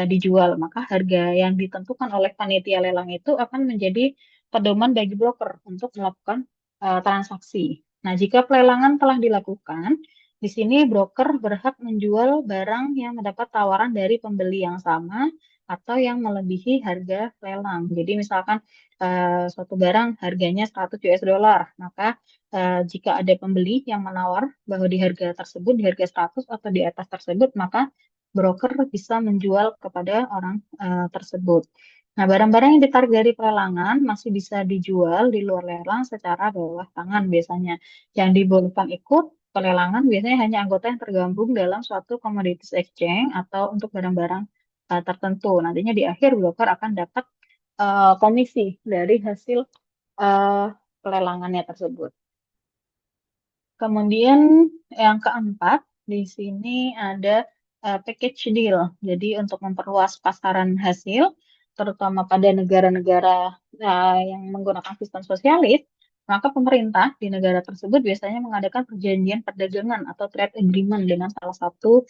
dijual. Maka harga yang ditentukan oleh panitia lelang itu akan menjadi pedoman bagi broker untuk melakukan transaksi. Nah, jika pelelangan telah dilakukan, di sini broker berhak menjual barang yang mendapat tawaran dari pembeli yang sama atau yang melebihi harga lelang. Jadi misalkan suatu barang harganya 100 US dollar, maka jika ada pembeli yang menawar bahwa di harga tersebut, di harga 100 atau di atas tersebut, maka broker bisa menjual kepada orang tersebut. Nah, barang-barang yang ditarik dari pelelangan masih bisa dijual di luar lelang secara bawah tangan biasanya. Yang dibolehkan ikut pelelangan biasanya hanya anggota yang tergabung dalam suatu commodities exchange atau untuk barang-barang tertentu. Nantinya di akhir broker akan dapat komisi dari hasil uh, pelelangannya tersebut. Kemudian yang keempat, di sini ada package deal. Jadi untuk memperluas pasaran hasil, terutama pada negara-negara yang menggunakan sistem sosialis, maka pemerintah di negara tersebut biasanya mengadakan perjanjian perdagangan atau trade agreement dengan salah satu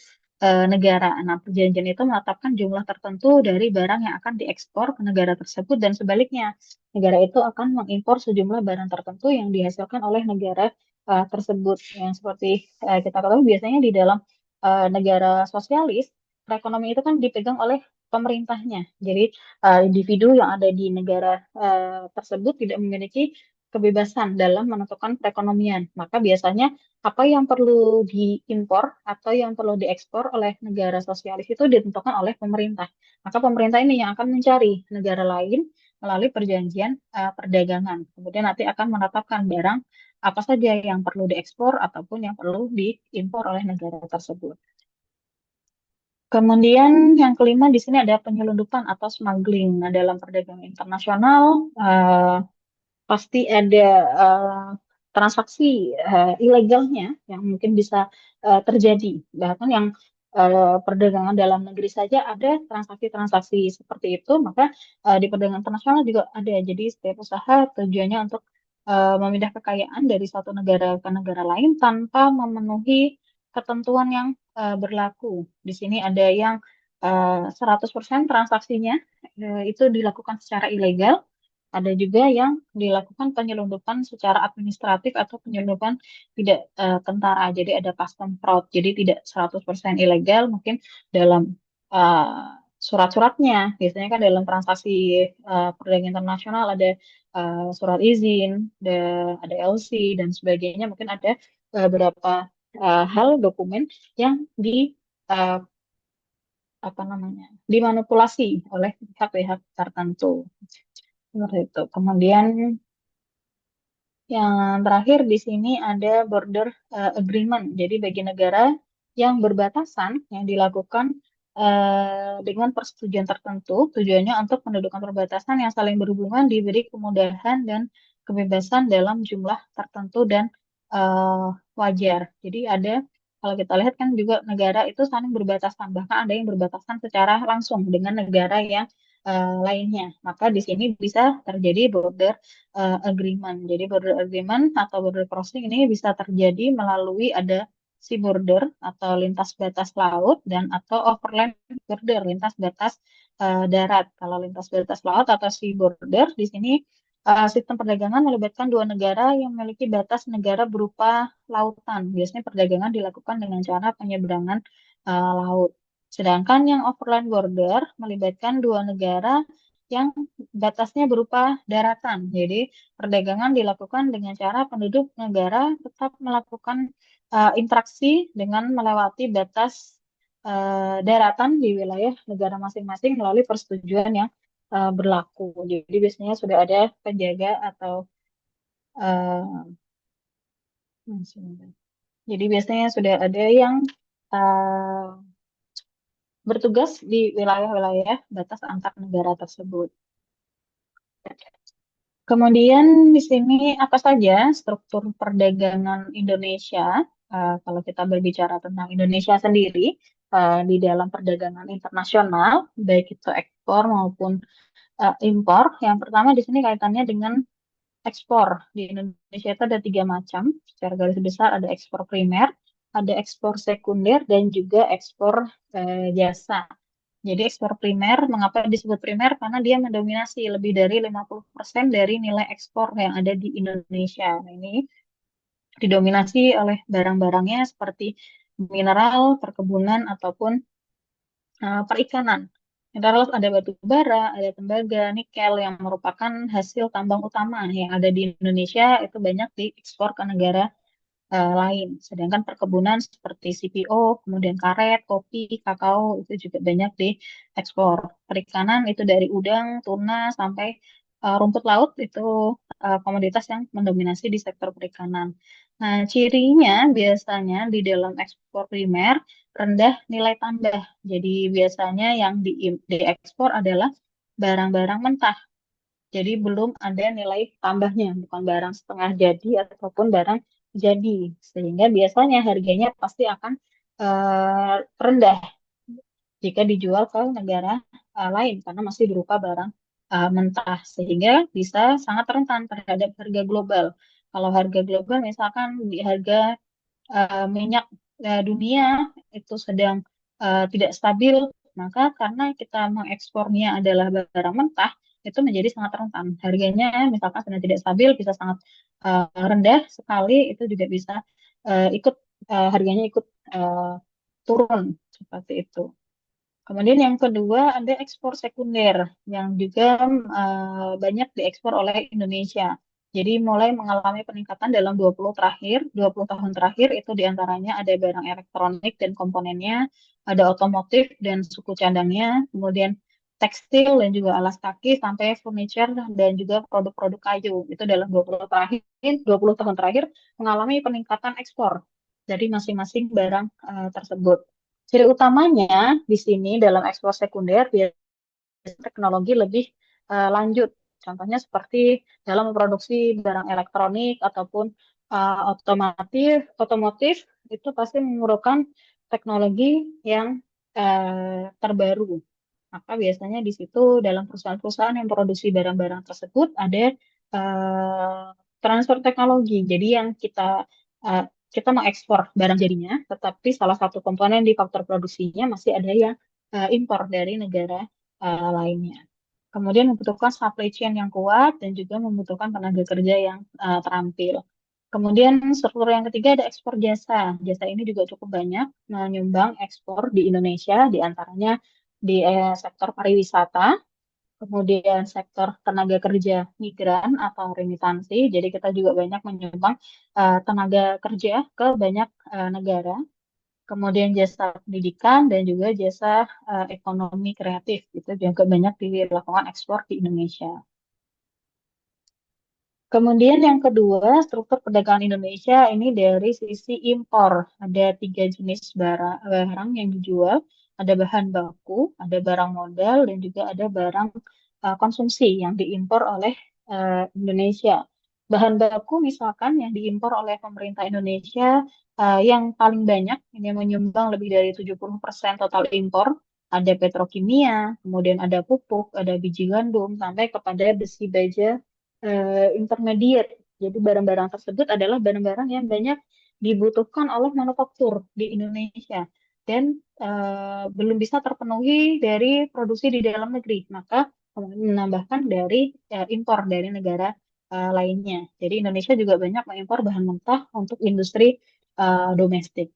negara. Nah, perjanjian itu menetapkan jumlah tertentu dari barang yang akan diekspor ke negara tersebut dan sebaliknya. Negara itu akan mengimpor sejumlah barang tertentu yang dihasilkan oleh negara tersebut. Yang seperti kita ketahui biasanya di dalam negara sosialis, perekonomian itu kan dipegang oleh pemerintahnya. Jadi individu yang ada di negara tersebut tidak memiliki kebebasan dalam menentukan perekonomian. Maka biasanya apa yang perlu diimpor atau yang perlu diekspor oleh negara sosialis itu ditentukan oleh pemerintah. Maka pemerintah ini yang akan mencari negara lain melalui perjanjian perdagangan. Kemudian nanti akan menetapkan barang apa saja yang perlu diekspor ataupun yang perlu diimpor oleh negara tersebut. Kemudian yang kelima di sini ada penyelundupan atau smuggling. Nah, dalam perdagangan internasional pasti ada transaksi ilegalnya yang mungkin bisa terjadi. Bahkan yang perdagangan dalam negeri saja ada transaksi-transaksi seperti itu, maka di perdagangan internasional juga ada. Jadi setiap usaha tujuannya untuk memindah kekayaan dari satu negara ke negara lain tanpa memenuhi ketentuan yang berlaku. Di sini ada yang 100% transaksinya itu dilakukan secara ilegal, ada juga yang dilakukan penyelundupan secara administratif atau penyelundupan tidak kentara. Jadi ada custom fraud. Jadi tidak 100% ilegal, mungkin dalam surat-suratnya. Biasanya kan dalam transaksi perdagangan internasional ada surat izin, ada LC dan sebagainya. Mungkin ada beberapa hal dokumen yang uh, apa namanya dimanipulasi oleh pihak-pihak tertentu. Seperti itu. Kemudian yang terakhir di sini ada border agreement. Jadi bagi negara yang berbatasan yang dilakukan dengan persetujuan tertentu, tujuannya untuk pendudukan perbatasan yang saling berhubungan diberi kemudahan dan kebebasan dalam jumlah tertentu dan eh, wajar. Jadi ada kalau kita lihat kan juga negara itu saling berbatasan, bahkan ada yang berbatasan secara langsung dengan negara yang lainnya. Maka di sini bisa terjadi border agreement. Jadi border agreement atau border crossing ini bisa terjadi melalui ada sea border atau lintas batas laut dan atau overland border lintas batas darat. Kalau lintas batas laut atau sea border di sini sistem perdagangan melibatkan dua negara yang memiliki batas negara berupa lautan. Biasanya perdagangan dilakukan dengan cara penyeberangan laut. Sedangkan yang overland border melibatkan dua negara yang batasnya berupa daratan. Jadi perdagangan dilakukan dengan cara penduduk negara tetap melakukan interaksi dengan melewati batas daratan di wilayah negara masing-masing melalui persetujuan yang berlaku. Jadi biasanya sudah ada penjaga atau uh, jadi biasanya sudah ada yang uh, bertugas di wilayah-wilayah batas antar negara tersebut. Kemudian di sini apa saja struktur perdagangan Indonesia? Kalau kita berbicara tentang Indonesia sendiri di dalam perdagangan internasional, baik itu ekspor maupun impor. Yang pertama di sini kaitannya dengan ekspor. Di Indonesia itu ada tiga macam. Secara garis besar ada ekspor primer, ada ekspor sekunder, dan juga ekspor jasa. Jadi ekspor primer, mengapa disebut primer? Karena dia mendominasi lebih dari 50% dari nilai ekspor yang ada di Indonesia. Nah, ini didominasi oleh barang-barangnya seperti mineral, perkebunan, ataupun perikanan. Mineral ada batu bara, ada tembaga, nikel yang merupakan hasil tambang utama yang ada di Indonesia itu banyak diekspor ke negara lain. Sedangkan perkebunan seperti CPO, kemudian karet, kopi, kakao itu juga banyak diekspor. Perikanan itu dari udang, tuna sampai rumput laut itu komoditas yang mendominasi di sektor perikanan. Nah, cirinya biasanya di dalam ekspor primer rendah nilai tambah. Jadi biasanya yang diekspor adalah barang-barang mentah. Jadi belum ada nilai tambahnya, bukan barang setengah jadi ataupun barang jadi. Sehingga biasanya harganya pasti akan rendah jika dijual ke negara lain karena masih berupa barang mentah. Sehingga bisa sangat rentan terhadap harga global. Kalau harga global misalkan di harga minyak dunia itu sedang tidak stabil, maka karena kita mengekspornya adalah barang mentah, itu menjadi sangat rentan. Harganya misalkan sedang tidak stabil, bisa sangat rendah sekali, itu juga bisa ikut harganya ikut eh, turun seperti itu. Kemudian yang kedua ada ekspor sekunder yang juga banyak diekspor oleh Indonesia. Jadi mulai mengalami peningkatan dalam 20 tahun terakhir itu diantaranya ada barang elektronik dan komponennya, ada otomotif dan suku cadangnya, kemudian tekstil dan juga alas kaki sampai furniture dan juga produk-produk kayu. Itu dalam 20 tahun terakhir mengalami peningkatan ekspor dari masing-masing barang tersebut. Ciri utamanya di sini dalam ekspor sekunder biasanya teknologi lebih lanjut. Contohnya seperti dalam memproduksi barang elektronik ataupun otomotif itu pasti memerlukan teknologi yang terbaru. Maka biasanya di situ dalam perusahaan-perusahaan yang produksi barang-barang tersebut ada eh, transfer teknologi. Jadi yang eh, kita mengekspor barang jadinya, tetapi salah satu komponen di faktor produksinya masih ada yang impor dari negara lainnya. Kemudian membutuhkan supply chain yang kuat dan juga membutuhkan tenaga kerja yang terampil. Kemudian struktur yang ketiga ada ekspor jasa. Jasa ini juga cukup banyak menyumbang ekspor di Indonesia, di antaranya di sektor pariwisata, kemudian sektor tenaga kerja migran atau remitansi. Jadi kita juga banyak menyumbang tenaga kerja ke banyak negara. Kemudian jasa pendidikan dan juga jasa ekonomi kreatif itu juga banyak dilakukan ekspor di Indonesia. Kemudian yang kedua, struktur perdagangan Indonesia ini dari sisi impor. Ada tiga jenis barang yang dijual. Ada bahan baku, ada barang modal, dan juga ada barang konsumsi yang diimpor oleh Indonesia. Bahan baku misalkan yang diimpor oleh pemerintah Indonesia yang paling banyak, ini menyumbang lebih dari 70% total impor. Ada petrokimia, kemudian ada pupuk, ada biji gandum, sampai kepada besi baja intermediate. Jadi barang-barang tersebut adalah barang-barang yang banyak dibutuhkan oleh manufaktur di Indonesia dan belum bisa terpenuhi dari produksi di dalam negeri. Maka menambahkan dari impor dari negara lainnya. Jadi Indonesia juga banyak mengimpor bahan mentah untuk industri domestik.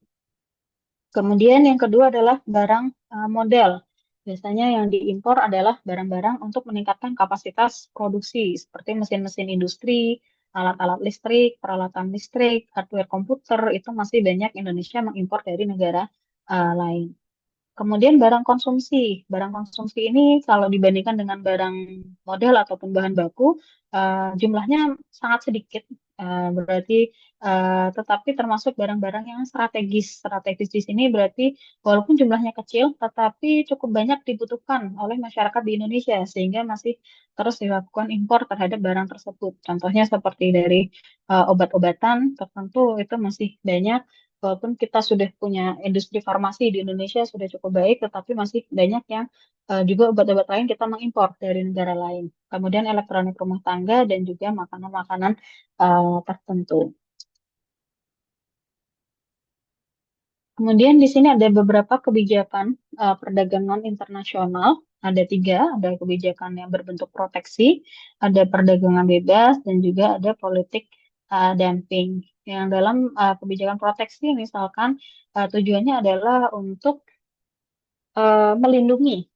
Kemudian yang kedua adalah barang modal. Biasanya yang diimpor adalah barang-barang untuk meningkatkan kapasitas produksi, seperti mesin-mesin industri, alat-alat listrik, peralatan listrik, hardware komputer, itu masih banyak Indonesia mengimpor dari negara lain. Kemudian barang konsumsi. Barang konsumsi ini kalau dibandingkan dengan barang modal ataupun bahan baku, jumlahnya sangat sedikit. Berarti tetapi termasuk barang-barang yang strategis. Strategis di sini berarti walaupun jumlahnya kecil, tetapi cukup banyak dibutuhkan oleh masyarakat di Indonesia sehingga masih terus dilakukan impor terhadap barang tersebut. Contohnya seperti dari obat-obatan tertentu itu masih banyak. Walaupun kita sudah punya industri farmasi di Indonesia sudah cukup baik, tetapi masih banyak yang juga obat-obat lain kita mengimpor dari negara lain. Kemudian elektronik rumah tangga dan juga makanan-makanan tertentu. Kemudian di sini ada beberapa kebijakan perdagangan internasional. Ada tiga, ada kebijakan yang berbentuk proteksi, ada perdagangan bebas, dan juga ada politik dumping. Yang dalam kebijakan proteksi misalkan tujuannya adalah untuk melindungi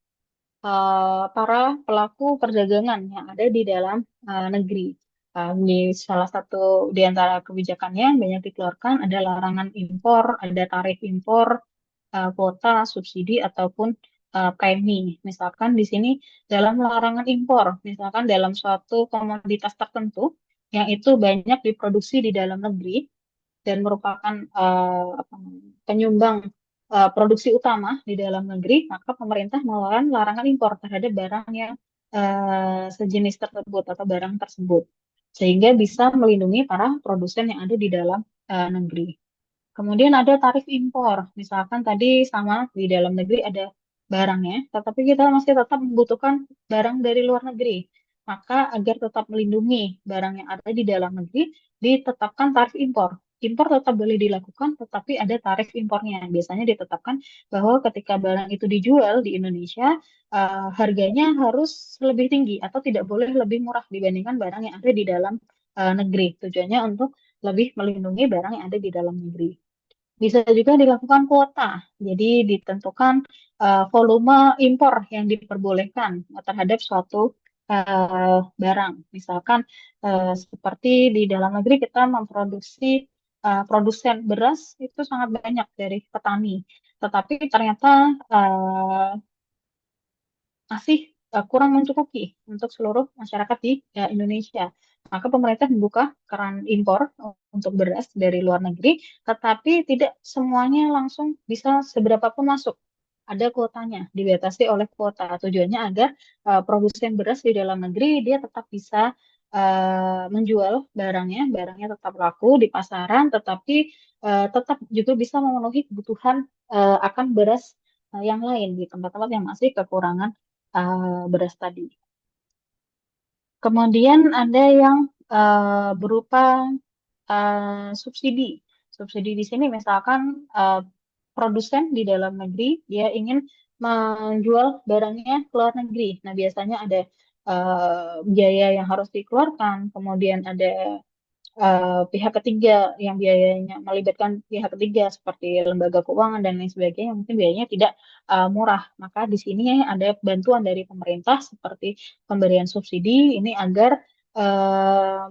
para pelaku perdagangan yang ada di dalam negeri. Di salah satu di antara kebijakannya yang banyak dikeluarkan ada larangan impor, ada tarif impor, kuota, subsidi ataupun premi. Misalkan di sini dalam larangan impor, misalkan dalam suatu komoditas tertentu yang itu banyak diproduksi di dalam negeri dan merupakan apa namanya, penyumbang produksi utama di dalam negeri, maka pemerintah mengeluarkan larangan impor terhadap barang yang sejenis tersebut atau barang tersebut, sehingga bisa melindungi para produsen yang ada di dalam negeri. Kemudian ada tarif impor. Misalkan tadi sama di dalam negeri ada barangnya, tetapi kita masih tetap membutuhkan barang dari luar negeri. Maka agar tetap melindungi barang yang ada di dalam negeri, ditetapkan tarif impor. Impor tetap boleh dilakukan, tetapi ada tarif impornya. Biasanya ditetapkan bahwa ketika barang itu dijual di Indonesia, harganya harus lebih tinggi atau tidak boleh lebih murah dibandingkan barang yang ada di dalam negeri. Tujuannya untuk lebih melindungi barang yang ada di dalam negeri. Bisa juga dilakukan kuota, jadi ditentukan volume impor yang diperbolehkan terhadap suatu barang. Misalkan seperti di dalam negeri kita memproduksi produsen beras itu sangat banyak dari petani, tetapi ternyata eh, masih kurang mencukupi untuk seluruh masyarakat di Indonesia. Maka pemerintah membuka keran impor untuk beras dari luar negeri, tetapi tidak semuanya langsung bisa seberapa pun masuk. Ada kuotanya, dibatasi oleh kuota. Tujuannya agar produsen beras di dalam negeri dia tetap bisa menjual barangnya tetap laku di pasaran, tetapi tetap juga bisa memenuhi kebutuhan akan beras yang lain di tempat-tempat yang masih kekurangan beras tadi. Kemudian ada yang berupa subsidi. Subsidi di sini misalkan produsen di dalam negeri dia ingin menjual barangnya ke luar negeri. Nah, biasanya ada biaya yang harus dikeluarkan, kemudian ada pihak ketiga yang biayanya melibatkan pihak ketiga seperti lembaga keuangan dan lain sebagainya, mungkin biayanya tidak murah. Maka di sini ada bantuan dari pemerintah seperti pemberian subsidi ini agar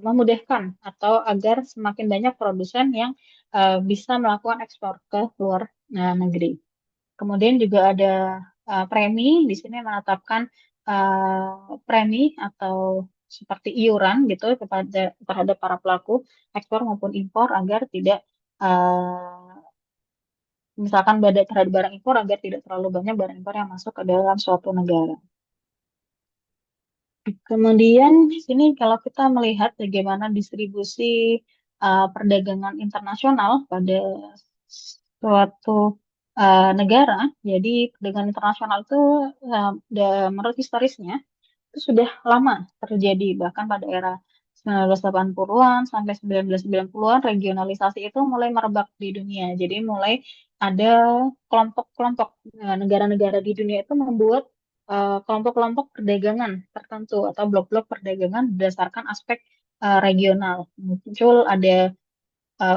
memudahkan atau agar semakin banyak produsen yang bisa melakukan ekspor ke luar negeri. Kemudian juga ada premi, di sini menetapkan premi atau seperti iuran gitu kepada terhadap para pelaku ekspor maupun impor agar tidak misalkan terhadap barang impor agar tidak terlalu banyak barang impor yang masuk ke dalam suatu negara. Kemudian di sini kalau kita melihat bagaimana distribusi perdagangan internasional pada suatu negara, jadi perdagangan internasional itu menurut historisnya itu sudah lama terjadi, bahkan pada era 1980-an sampai 1990-an regionalisasi itu mulai merebak di dunia. Jadi mulai ada kelompok-kelompok negara-negara di dunia itu membuat kelompok-kelompok perdagangan tertentu atau blok-blok perdagangan berdasarkan aspek regional. Muncul ada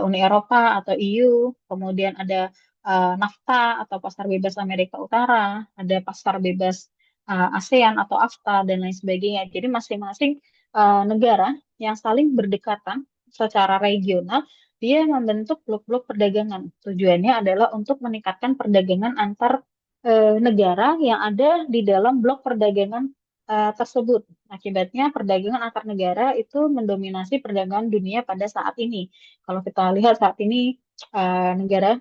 Uni Eropa atau EU, kemudian ada NAFTA atau Pasar Bebas Amerika Utara, ada Pasar Bebas ASEAN atau AFTA dan lain sebagainya. Jadi masing-masing negara yang saling berdekatan secara regional, dia membentuk blok-blok perdagangan. Tujuannya adalah untuk meningkatkan perdagangan antar negara yang ada di dalam blok perdagangan tersebut. Akibatnya perdagangan antar negara itu mendominasi perdagangan dunia pada saat ini. Kalau kita lihat saat ini negara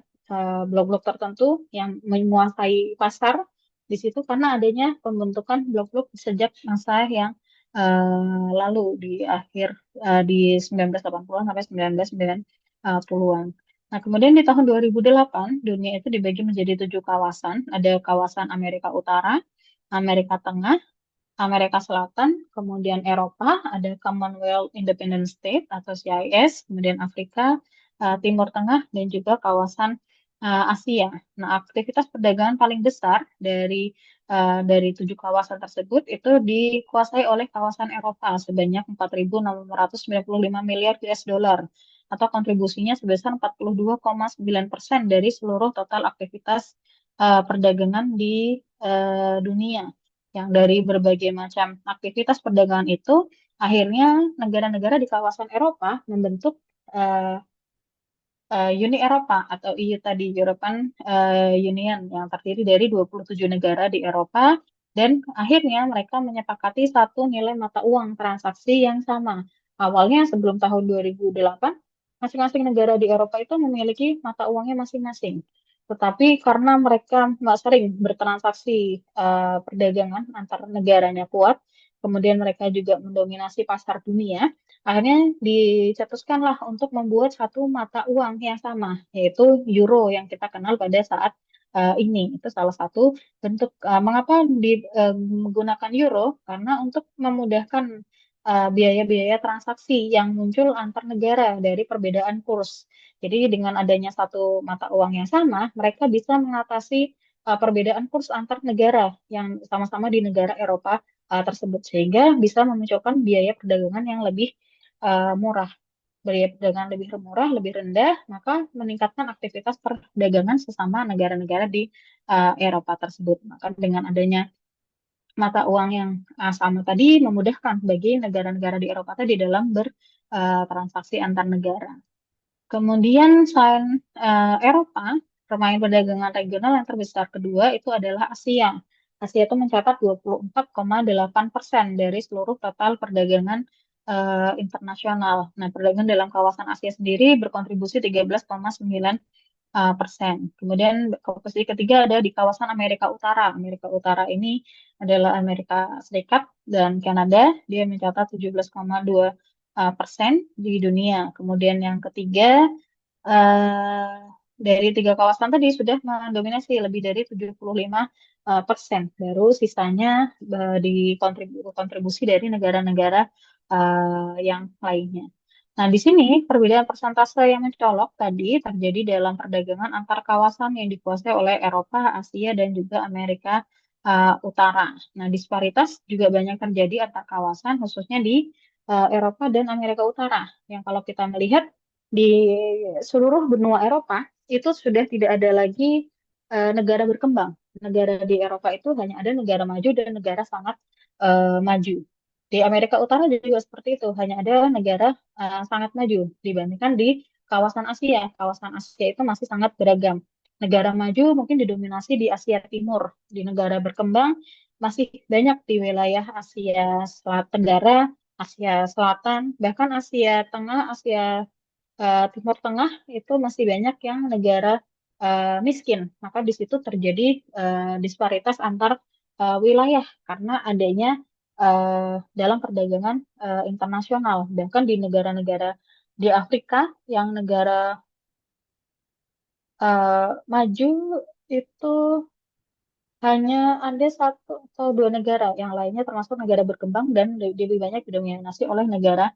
blok-blok tertentu yang menguasai pasar di situ karena adanya pembentukan blok-blok sejak masa yang lalu di akhir di 1980-an sampai 1990-an. Nah, kemudian di tahun 2008 dunia itu dibagi menjadi 7 kawasan. Ada kawasan Amerika Utara, Amerika Tengah, Amerika Selatan, kemudian Eropa, ada Commonwealth Independent State atau CIS, kemudian Afrika, Timur Tengah, dan juga kawasan Asia. Nah, aktivitas perdagangan paling besar dari 7 kawasan tersebut itu dikuasai oleh kawasan Eropa sebanyak 4.695 miliar US dollar atau kontribusinya sebesar 42,9% dari seluruh total aktivitas perdagangan di dunia. yang dari berbagai macam aktivitas perdagangan itu akhirnya negara-negara di kawasan Eropa membentuk eh, Uni Eropa atau EU tadi, European Union yang terdiri dari 27 negara di Eropa dan akhirnya mereka menyepakati satu nilai mata uang transaksi yang sama. Awalnya sebelum tahun 2008, masing-masing negara di Eropa itu memiliki mata uangnya masing-masing. Tetapi karena mereka nggak sering bertransaksi perdagangan antar negaranya kuat, kemudian mereka juga mendominasi pasar dunia, akhirnya dicetuskanlah untuk membuat satu mata uang yang sama, yaitu euro yang kita kenal pada saat ini. Itu salah satu bentuk mengapa menggunakan euro, karena untuk memudahkan biaya-biaya transaksi yang muncul antar negara dari perbedaan kurs. Jadi dengan adanya satu mata uang yang sama, mereka bisa mengatasi perbedaan kurs antar negara yang sama-sama di negara Eropa tersebut, sehingga bisa memunculkan biaya perdagangan yang lebih murah. Biaya perdagangan lebih murah, lebih rendah, maka meningkatkan aktivitas perdagangan sesama negara-negara di Eropa tersebut. Maka dengan adanya mata uang yang sama tadi memudahkan bagi negara-negara di Eropa tadi dalam bertransaksi antar negara. Kemudian selain Eropa, pemain perdagangan regional yang terbesar kedua itu adalah Asia. Asia itu mencatat 24,8% dari seluruh total perdagangan internasional. Nah, perdagangan dalam kawasan Asia sendiri berkontribusi 13,9 persen. Kemudian posisi ketiga ada di kawasan Amerika Utara. Amerika Utara ini adalah Amerika Serikat dan Kanada. Dia mencatat 17,2 persen di dunia. Kemudian yang ketiga eh, dari tiga kawasan tadi sudah mendominasi lebih dari 75 persen. Baru sisanya dikontribusi dari negara-negara yang lainnya. Nah, di sini perbedaan persentase yang mencolok tadi terjadi dalam perdagangan antar kawasan yang dikuasai oleh Eropa, Asia, dan juga Amerika Utara. Nah, disparitas juga banyak terjadi antar kawasan, khususnya di Eropa dan Amerika Utara. Yang kalau kita melihat di seluruh benua Eropa itu sudah tidak ada lagi negara berkembang. Negara di Eropa itu hanya ada negara maju dan negara sangat maju. Di Amerika Utara juga seperti itu, hanya ada negara sangat maju dibandingkan di kawasan Asia. Kawasan Asia itu masih sangat beragam. Negara maju mungkin didominasi di Asia Timur, di negara berkembang masih banyak di wilayah Asia Tenggara, Asia Selatan, bahkan Asia Tengah, Asia Timur Tengah itu masih banyak yang negara miskin. Maka di situ terjadi disparitas antar wilayah karena adanya dalam perdagangan internasional. Bahkan di negara-negara di Afrika yang negara maju itu hanya ada satu atau dua negara, yang lainnya termasuk negara berkembang dan lebih banyak didominasi oleh negara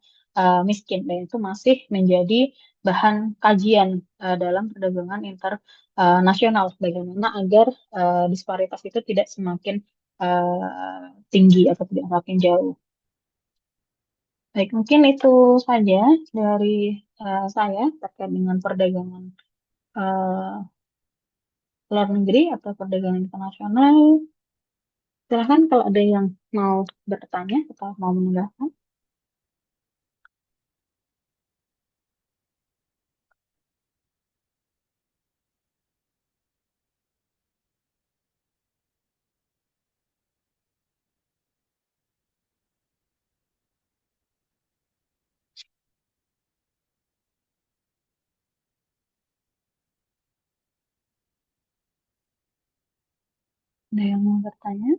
miskin. Dan itu masih menjadi bahan kajian dalam perdagangan internasional. Bagaimana agar disparitas itu tidak semakin tinggi atau tidak semakin jauh. Baik, mungkin itu saja dari saya terkait dengan perdagangan eh, luar negeri atau perdagangan internasional. Silahkan kalau ada yang mau bertanya atau mau menambahkan. Ada yang mau bertanya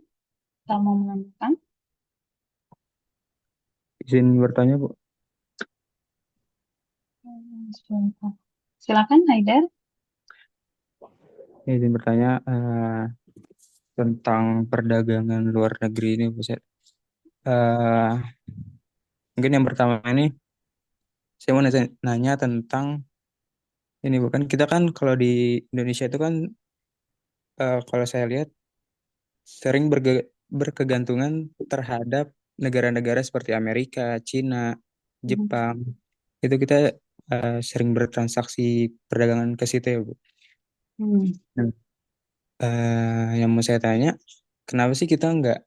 atau mau menambahkan? Izin bertanya, Bu. Sebentar. Silakan, Haidar. Izin bertanya tentang perdagangan luar negeri ini, Bu. Eh, Mungkin yang pertama ini saya mau nanya tentang ini, bukan kita kan kalau di Indonesia itu kan kalau saya lihat sering berkegantungan terhadap negara-negara seperti Amerika, Cina, Mhm. Jepang. Itu kita sering bertransaksi perdagangan ke situ ya, Bu. Hmm. Nah, yang mau saya tanya, kenapa sih kita nggak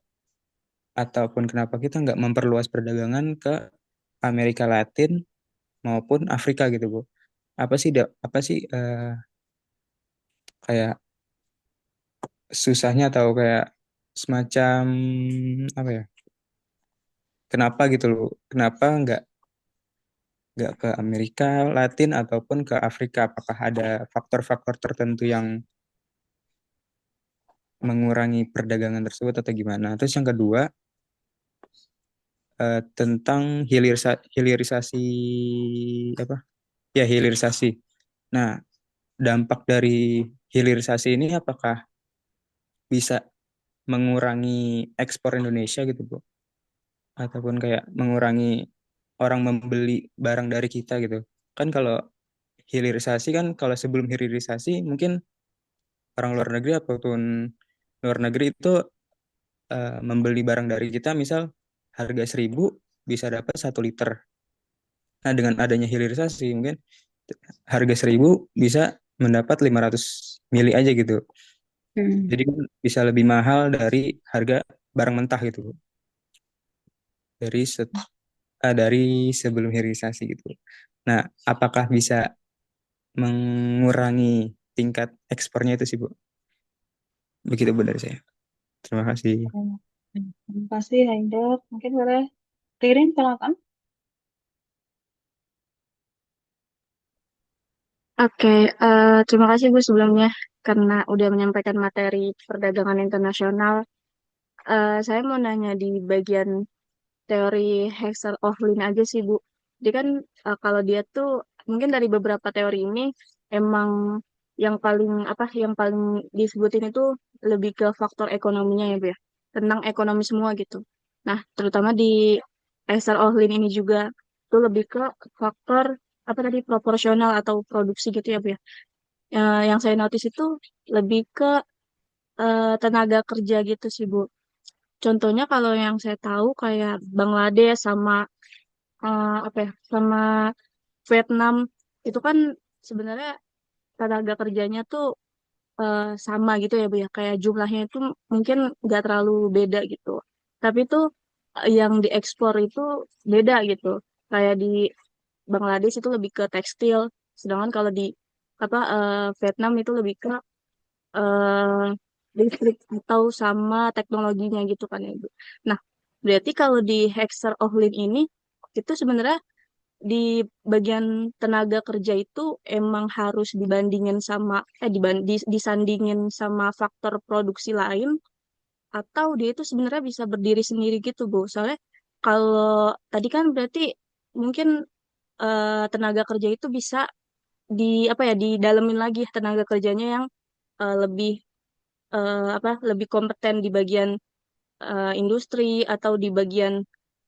ataupun kenapa kita nggak memperluas perdagangan ke Amerika Latin maupun Afrika gitu Bu? Apa sih kayak susahnya atau kayak semacam apa ya? Kenapa gitu loh? Kenapa nggak ke Amerika Latin ataupun ke Afrika? Apakah ada faktor-faktor tertentu yang mengurangi perdagangan tersebut atau gimana? Terus yang kedua, tentang hilirisasi apa? Ya, hilirisasi. Nah, dampak dari hilirisasi ini apakah bisa mengurangi ekspor Indonesia gitu, Bu? Ataupun kayak mengurangi orang membeli barang dari kita gitu. Kan kalau hilirisasi kan kalau sebelum hilirisasi mungkin orang luar negeri ataupun luar negeri itu membeli barang dari kita misal harga 1.000 bisa dapat 1 liter. Nah, dengan adanya hilirisasi mungkin harga 1.000 bisa mendapat 500 mili aja gitu. Hmm. Jadi kan bisa lebih mahal dari harga barang mentah gitu, Bu. Dari dari sebelum hilirisasi gitu. Nah, apakah bisa mengurangi tingkat ekspornya itu sih, Bu? Begitu, Bu, dari saya. Terima kasih. Terima kasih, Haidar. Mungkin boleh Ririn, silakan. Oke, terima kasih Bu sebelumnya karena udah menyampaikan materi perdagangan internasional. Saya mau nanya di bagian teori Hexer-Ohlin aja sih Bu. Jadi kan kalau dia tuh mungkin dari beberapa teori ini emang yang paling disebutin itu lebih ke faktor ekonominya ya Bu ya. Tentang ekonomi semua gitu. Nah, terutama di Hexer-Ohlin ini juga itu lebih ke faktor apa tadi proporsional atau produksi gitu ya Bu ya. Yang saya notice itu lebih ke tenaga kerja gitu sih Bu. Contohnya kalau yang saya tahu kayak Bangladesh sama apa ya, sama Vietnam itu kan sebenarnya tenaga kerjanya tuh sama gitu ya Bu ya. Kayak jumlahnya itu mungkin nggak terlalu beda gitu. Tapi tuh yang diekspor itu beda gitu. Kayak di Bangladesh itu lebih ke tekstil, sedangkan kalau di Vietnam itu lebih ke eh listrik atau sama teknologinya gitu kan ya Bu. Nah, berarti kalau di Hexer Ohlin ini itu sebenarnya di bagian tenaga kerja itu emang harus dibandingin sama disandingin sama faktor produksi lain atau dia itu sebenarnya bisa berdiri sendiri gitu Bu. Soalnya kalau tadi kan berarti mungkin tenaga kerja itu bisa didalemin lagi tenaga kerjanya yang lebih lebih kompeten di bagian industri atau di bagian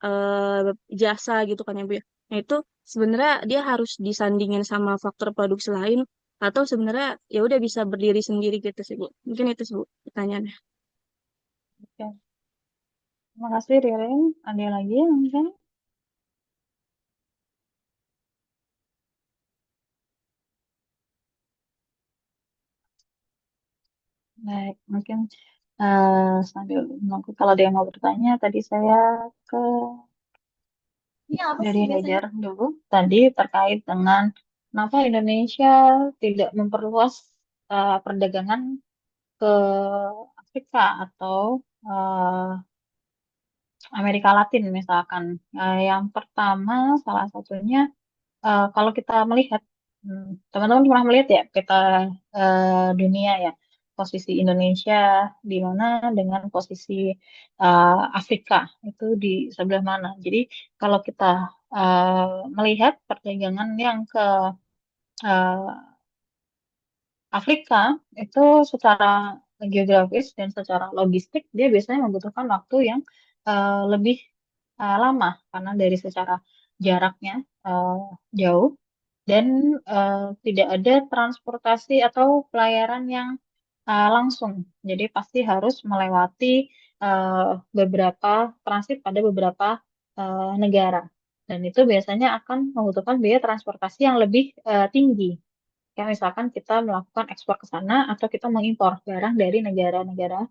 eh, jasa gitu kan ya Bu ya. Nah itu sebenarnya dia harus disandingin sama faktor produksi lain atau sebenarnya ya udah bisa berdiri sendiri gitu sih Bu. Mungkin itu sih Bu pertanyaannya. Oke. Terima kasih, Ririn. Ada lagi mungkin? Baik, mungkin sambil menunggu kalau ada yang mau bertanya, tadi saya ke dari Hajar dulu. Tadi terkait dengan kenapa Indonesia tidak memperluas perdagangan ke Afrika atau eh, Amerika Latin misalkan. Yang pertama, salah satunya kalau kita melihat, teman-teman pernah melihat ya peta dunia ya, posisi Indonesia di mana dengan posisi Afrika itu di sebelah mana. Jadi kalau kita melihat perdagangan yang ke eh, Afrika itu secara geografis dan secara logistik dia biasanya membutuhkan waktu yang lebih lama karena dari secara jaraknya eh, jauh dan tidak ada transportasi atau pelayaran yang langsung. Jadi pasti harus melewati beberapa transit pada beberapa negara. Dan itu biasanya akan membutuhkan biaya transportasi yang lebih tinggi. Kayak misalkan kita melakukan ekspor ke sana atau kita mengimpor barang dari negara-negara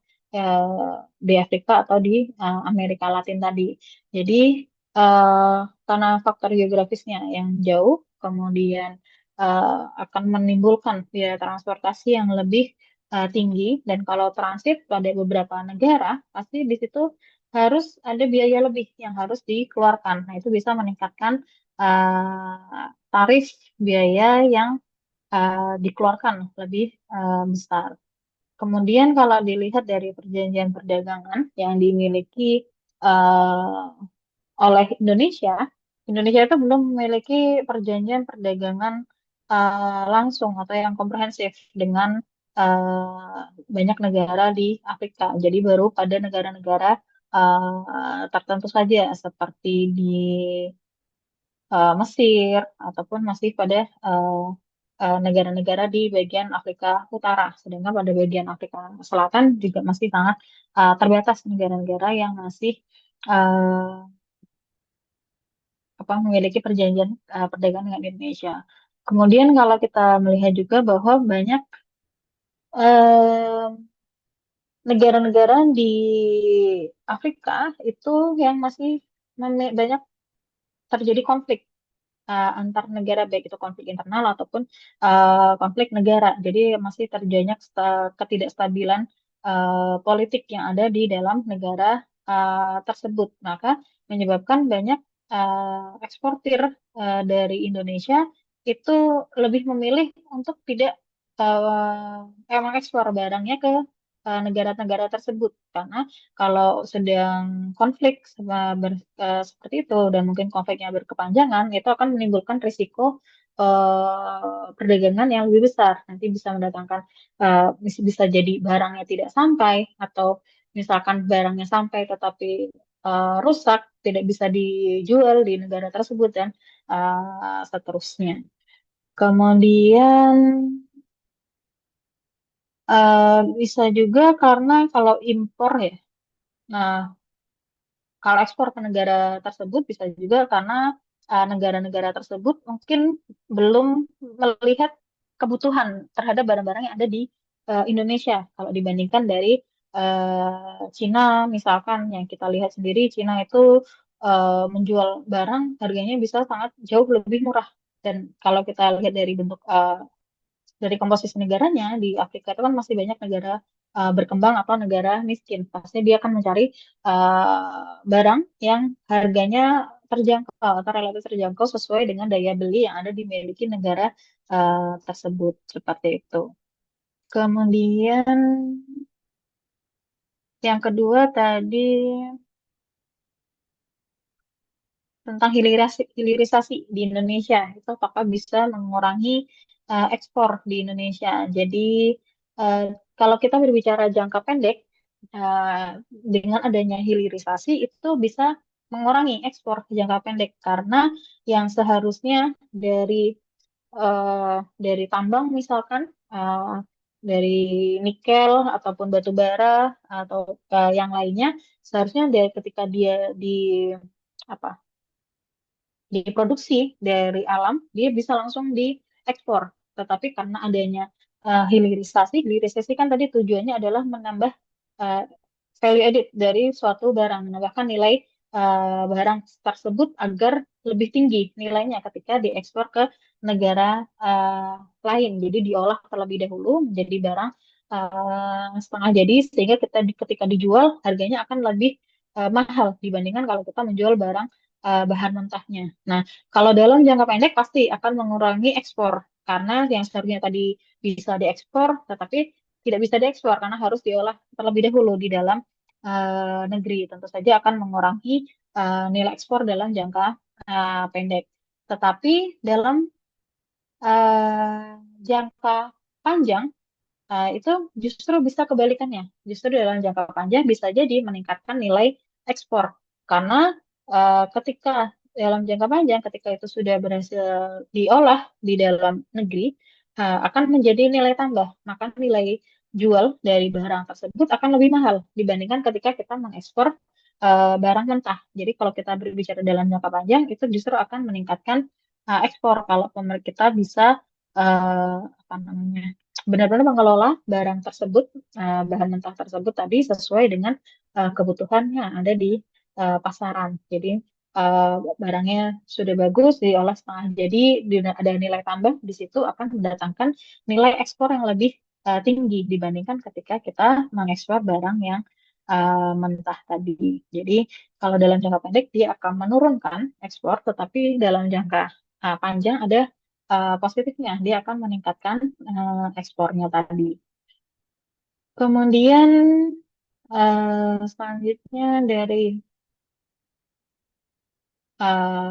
di Afrika atau di Amerika Latin tadi. Jadi eh, karena faktor geografisnya yang jauh, kemudian akan menimbulkan biaya transportasi yang lebih tinggi, dan kalau transit pada beberapa negara pasti di situ harus ada biaya lebih yang harus dikeluarkan. Nah, itu bisa meningkatkan tarif biaya yang dikeluarkan lebih besar. Kemudian kalau dilihat dari perjanjian perdagangan yang dimiliki eh, oleh Indonesia, Indonesia itu belum memiliki perjanjian perdagangan langsung atau yang komprehensif dengan banyak negara di Afrika. Jadi baru pada negara-negara tertentu saja seperti di Mesir ataupun masih pada negara-negara di bagian Afrika Utara. Sedangkan pada bagian Afrika Selatan juga masih sangat terbatas negara-negara yang masih uh, memiliki perjanjian perdagangan dengan Indonesia. Kemudian kalau kita melihat juga bahwa banyak eh, negara-negara di Afrika itu yang masih banyak terjadi konflik antar negara, baik itu konflik internal ataupun konflik negara. Jadi masih terjadi ketidakstabilan politik yang ada di dalam negara tersebut. Maka menyebabkan banyak eksportir dari Indonesia itu lebih memilih untuk tidak mengekspor barangnya ke negara-negara tersebut, karena kalau sedang konflik seperti itu dan mungkin konfliknya berkepanjangan, itu akan menimbulkan risiko perdagangan yang lebih besar. Nanti bisa mendatangkan bisa jadi barangnya tidak sampai, atau misalkan barangnya sampai tetapi rusak, tidak bisa dijual di negara tersebut, dan seterusnya. Kemudian bisa juga karena kalau impor ya. Nah, kalau ekspor ke negara tersebut bisa juga karena negara-negara tersebut mungkin belum melihat kebutuhan terhadap barang-barang yang ada di Indonesia. Kalau dibandingkan dari Cina, misalkan yang kita lihat sendiri, Cina itu menjual barang harganya bisa sangat jauh lebih murah. Dan kalau kita lihat dari bentuk dari komposisi negaranya, di Afrika itu kan masih banyak negara berkembang atau negara miskin. Pasti dia akan mencari barang yang harganya terjangkau atau relatif terjangkau sesuai dengan daya beli yang ada dimiliki negara tersebut, seperti itu. Kemudian yang kedua tadi tentang hilirisasi di Indonesia, itu apakah bisa mengurangi ekspor di Indonesia. Jadi eh, kalau kita berbicara jangka pendek, dengan adanya hilirisasi itu bisa mengurangi ekspor jangka pendek, karena yang seharusnya dari dari tambang misalkan, dari nikel ataupun batu bara atau yang lainnya, seharusnya dari ketika dia di apa diproduksi dari alam, dia bisa langsung diekspor. Tetapi karena adanya hilirisasi kan tadi tujuannya adalah menambah uh, value added dari suatu barang, menambahkan nilai barang tersebut agar lebih tinggi nilainya ketika diekspor ke negara lain. Jadi diolah terlebih dahulu menjadi barang setengah jadi, sehingga ketika dijual harganya akan lebih mahal dibandingkan kalau kita menjual barang bahan mentahnya. Nah, kalau dalam jangka pendek pasti akan mengurangi ekspor, karena yang seharusnya tadi bisa diekspor, tetapi tidak bisa diekspor karena harus diolah terlebih dahulu di dalam negeri. Tentu saja akan mengurangi nilai ekspor dalam jangka pendek. Tetapi dalam jangka panjang, itu justru bisa kebalikannya. Justru dalam jangka panjang bisa jadi meningkatkan nilai ekspor. Karena ketika dalam jangka panjang, ketika itu sudah berhasil diolah di dalam negeri, akan menjadi nilai tambah. Maka nilai jual dari barang tersebut akan lebih mahal dibandingkan ketika kita mengekspor barang mentah. Jadi kalau kita berbicara dalam jangka panjang, itu justru akan meningkatkan ekspor kalau kita bisa apa namanya benar-benar mengelola barang tersebut, bahan mentah tersebut tadi sesuai dengan kebutuhan yang ada di pasaran. Jadi barangnya sudah bagus, diolah setengah jadi, ada nilai tambah di situ akan mendatangkan nilai ekspor yang lebih tinggi dibandingkan ketika kita mengekspor barang yang mentah tadi. Jadi kalau dalam jangka pendek dia akan menurunkan ekspor, tetapi dalam jangka panjang ada positifnya, dia akan meningkatkan ekspornya tadi. Kemudian selanjutnya dari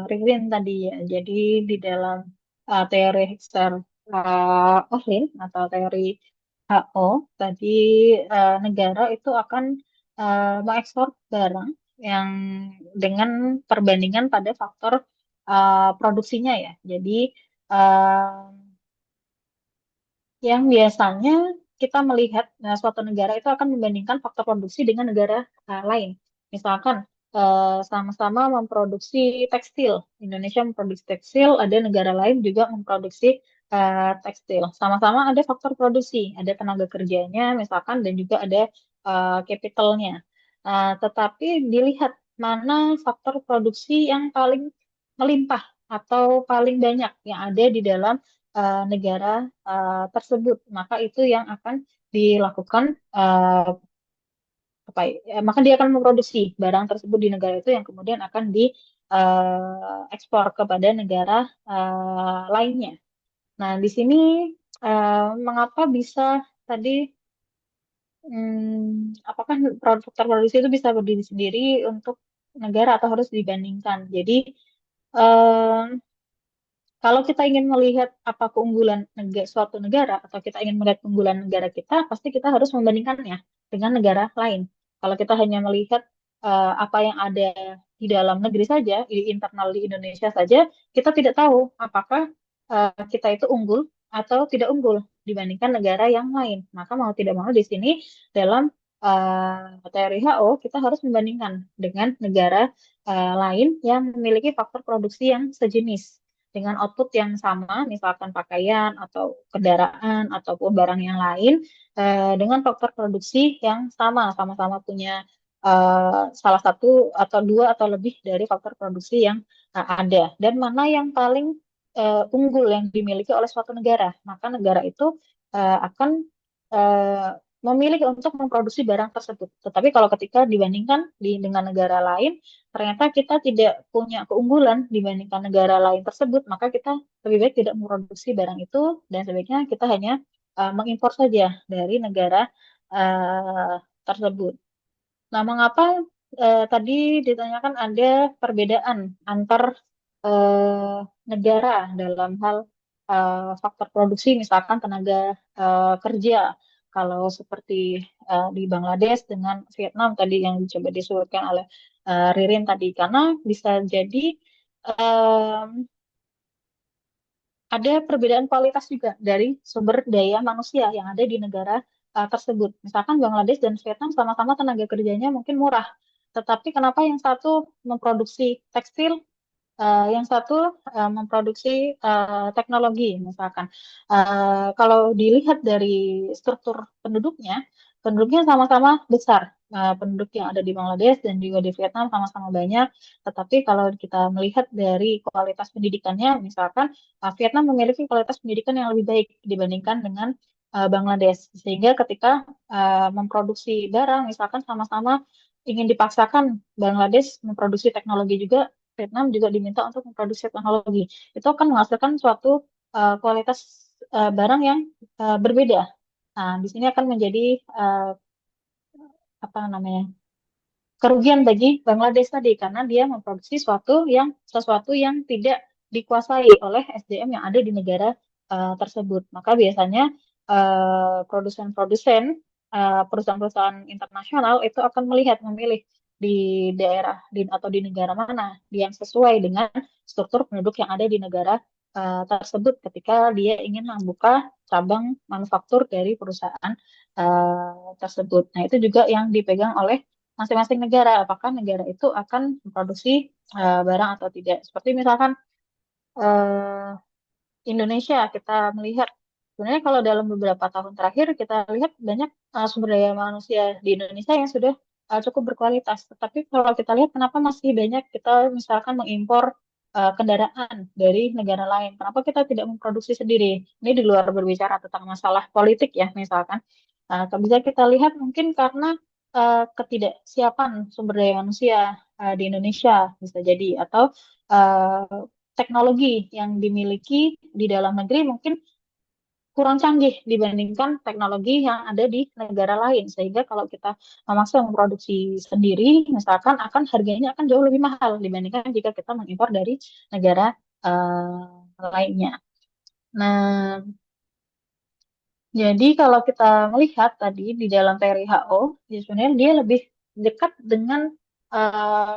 Ririn tadi ya, jadi di dalam teori Hexer Ohlin atau teori HO tadi, negara itu akan mengekspor barang yang dengan perbandingan pada faktor produksinya ya. Jadi yang biasanya kita melihat suatu negara itu akan membandingkan faktor produksi dengan negara lain. Misalkan sama-sama memproduksi tekstil, Indonesia memproduksi tekstil, ada negara lain juga memproduksi tekstil. Sama-sama ada faktor produksi, ada tenaga kerjanya misalkan dan juga ada capitalnya. Tetapi dilihat mana faktor produksi yang paling melimpah atau paling banyak yang ada di dalam negara tersebut, maka itu yang akan dilakukan apa ya, maka dia akan memproduksi barang tersebut di negara itu yang kemudian akan diekspor kepada negara lainnya. Nah, di sini mengapa bisa tadi, apakah produk terproduksi itu bisa berdiri sendiri untuk negara atau harus dibandingkan? Jadi kalau kita ingin melihat apa keunggulan suatu negara atau kita ingin melihat keunggulan negara kita, pasti kita harus membandingkannya dengan negara lain. Kalau kita hanya melihat apa yang ada di dalam negeri saja, di internal di Indonesia saja, kita tidak tahu apakah kita itu unggul atau tidak unggul dibandingkan negara yang lain. Maka mau tidak mau di sini dalam teori HO kita harus membandingkan dengan negara lain yang memiliki faktor produksi yang sejenis dengan output yang sama, misalkan pakaian atau kendaraan ataupun barang yang lain, dengan faktor produksi yang sama, sama-sama punya salah satu atau dua atau lebih dari faktor produksi yang ada. Dan mana yang paling unggul yang dimiliki oleh suatu negara, maka negara itu akan eh, memilih untuk memproduksi barang tersebut. Tetapi kalau ketika dibandingkan dengan negara lain, ternyata kita tidak punya keunggulan dibandingkan negara lain tersebut, maka kita lebih baik tidak memproduksi barang itu dan sebaiknya kita hanya mengimpor saja dari negara eh, tersebut. Nah, mengapa tadi ditanyakan ada perbedaan antar negara dalam hal faktor produksi, misalkan tenaga kerja. Kalau seperti di Bangladesh dengan Vietnam tadi yang coba disebutkan oleh Ririn tadi, karena bisa jadi em, ada perbedaan kualitas juga dari sumber daya manusia yang ada di negara tersebut. Misalkan Bangladesh dan Vietnam sama-sama tenaga kerjanya mungkin murah, tetapi kenapa yang satu memproduksi tekstil, yang satu memproduksi teknologi, misalkan. Kalau dilihat dari struktur penduduknya, penduduknya sama-sama besar. Penduduk yang ada di Bangladesh dan juga di Vietnam sama-sama banyak. Tetapi kalau kita melihat dari kualitas pendidikannya, misalkan Vietnam memiliki kualitas pendidikan yang lebih baik dibandingkan dengan Bangladesh. Sehingga ketika memproduksi barang, misalkan sama-sama ingin dipaksakan Bangladesh memproduksi teknologi juga, Vietnam juga diminta untuk memproduksi teknologi. Itu akan menghasilkan suatu kualitas barang yang berbeda. Nah, di sini akan menjadi apa namanya kerugian bagi Bangladesh tadi karena dia memproduksi sesuatu yang tidak dikuasai oleh SDM yang ada di negara tersebut. Maka biasanya produsen-produsen perusahaan-perusahaan internasional itu akan memilih di daerah atau di negara mana yang sesuai dengan struktur penduduk yang ada di negara tersebut ketika dia ingin membuka cabang manufaktur dari perusahaan tersebut. Nah, itu juga yang dipegang oleh masing-masing negara, apakah negara itu akan memproduksi barang atau tidak. Seperti misalkan eh, Indonesia, kita melihat Sebenarnya kalau dalam beberapa tahun terakhir kita lihat banyak sumber daya manusia di Indonesia yang sudah cukup berkualitas. Tetapi kalau kita lihat kenapa masih banyak kita misalkan mengimpor kendaraan dari negara lain. Kenapa kita tidak memproduksi sendiri? Ini di luar berbicara tentang masalah politik ya misalkan. Bisa kita lihat mungkin karena ketidaksiapan sumber daya manusia di Indonesia bisa jadi atau teknologi yang dimiliki di dalam negeri mungkin kurang canggih dibandingkan teknologi yang ada di negara lain. Sehingga kalau kita memaksa memproduksi sendiri, misalkan harganya akan jauh lebih mahal dibandingkan jika kita mengimpor dari negara lainnya. Nah, jadi kalau kita melihat tadi di dalam teori HO, ya sebenarnya dia lebih dekat dengan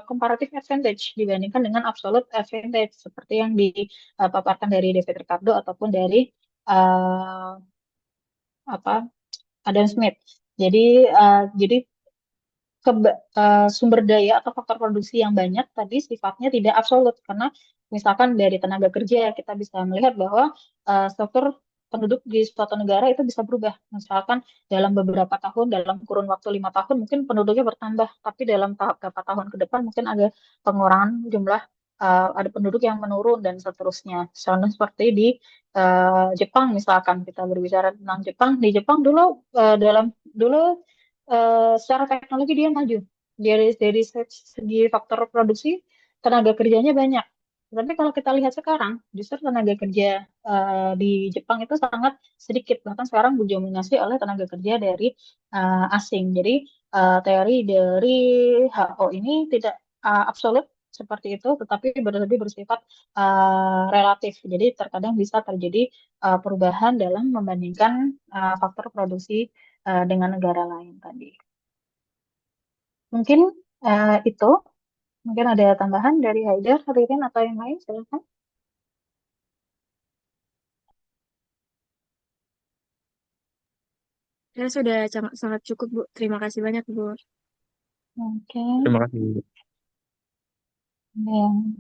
comparative advantage dibandingkan dengan absolute advantage seperti yang dipaparkan dari David Ricardo ataupun dari uh, apa Adam Smith. Jadi sumber daya atau faktor produksi yang banyak tadi sifatnya tidak absolut karena misalkan dari tenaga kerja kita bisa melihat bahwa struktur penduduk di suatu negara itu bisa berubah. Misalkan dalam beberapa tahun, dalam kurun waktu 5 tahun mungkin penduduknya bertambah, tapi dalam beberapa tahun ke depan mungkin ada pengurangan jumlah ada penduduk yang menurun dan seterusnya. Contoh seperti di Jepang misalkan kita berbicara tentang Jepang, di Jepang dulu dulu secara teknologi dia maju. Dari segi faktor produksi, tenaga kerjanya banyak. Tapi kalau kita lihat sekarang, justru tenaga kerja di Jepang itu sangat sedikit. Bahkan sekarang didominasi oleh tenaga kerja dari asing. Jadi teori dari HO ini tidak absolut seperti itu, tetapi lebih bersifat relatif. Jadi terkadang bisa terjadi perubahan dalam membandingkan faktor produksi dengan negara lain tadi. Mungkin itu, mungkin ada tambahan dari Haidar, Ririn, atau yang lain, silakan. Ya sudah sangat cukup, Bu. Terima kasih banyak, Bu. Oke, Terima kasih. dan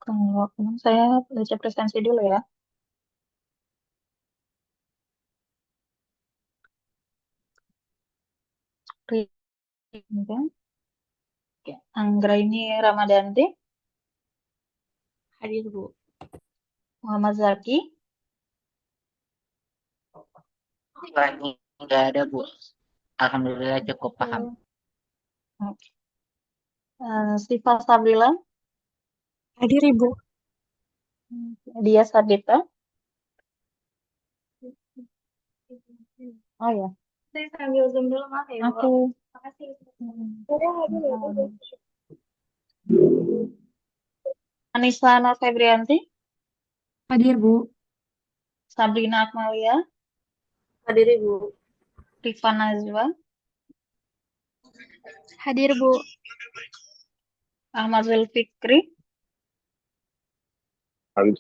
kalau saya baca presentasi dulu ya. Ririn, kan? Oke. Anggraini Ramadanti, Hadir, Bu. Muhammad Zaki, Ini nggak ada, Bu. Alhamdulillah cukup paham. Oke. Siva Sabrila, Hadir, Ibu. Dia Sabita. Oh ya, Saya sambil zoom dulu, maaf ya, Bu. aku Makasih. Anissa Nur Febrianti, Hadir, Bu. Sabrina Akmalia, Hadir, Ibu. Rifa Nazwa, Hadir, Bu. Ahmad Zulfikri,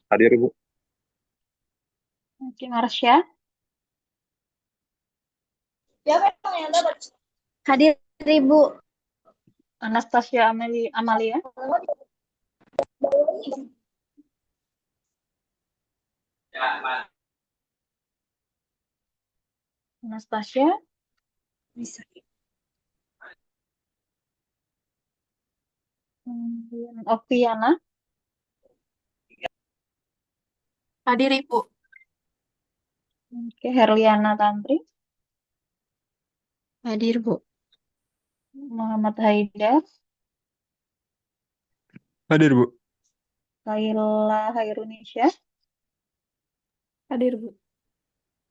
Hadir, Bu. Oke, Marsha, Hadir, Ibu. Anastasia Amalia, Anastasia, Bisa. Oviana, Hadir, Ibu. Oke, Herliana Tantri, Hadir, Bu. Muhammad Haidar, Hadir, Bu. Kaila Hairunisha, Hadir, Bu.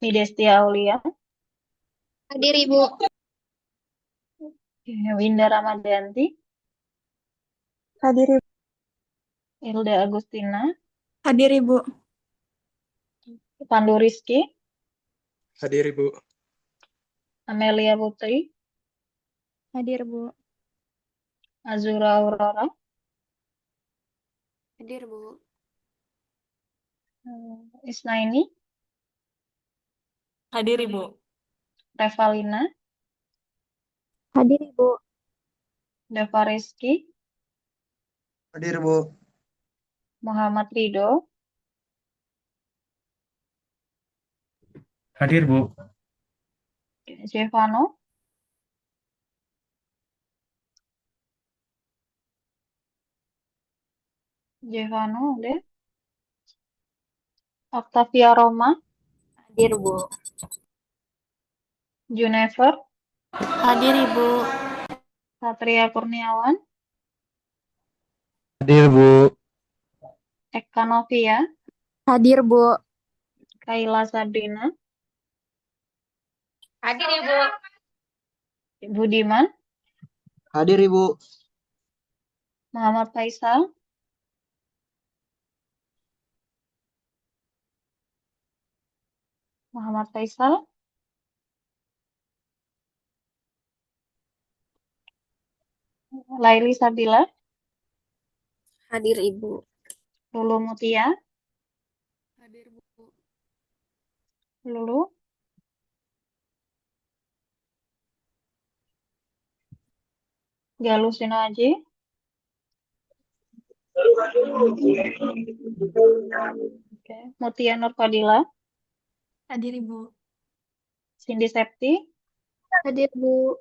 Midestia Aulia, Hadir, Ibu. Winda Ramadanti, Hadir, Ibu. Hilda Agustina, Hadir, Ibu. Pandu Rizky, Hadir, Bu. Amelia Putri, Hadir, Bu. Azura Aurora, Hadir, Bu. Isnaini, Hadir Ibu. Revalina, Hadir Ibu. Dava Rizky, Hadir, Bu. Muhammad Ridho, Hadir, Bu. Jevano, udah. Octavia Roma, Hadir Bu. Junefer, Hadir Ibu. Satria Kurniawan, Hadir, Bu. Eka Novia, Hadir Bu. Kayla Sabrina, Hadir Ibu. Budiman, Hadir, Ibu. Muhammad Faisal, Laili Sabila, Hadir Ibu. Lulu Mutia, Hadir Bu. Lulu, Galuh Sinoaji, Mutia Nurfadila, Hadir Ibu. Cindy Septi, Hadir Bu.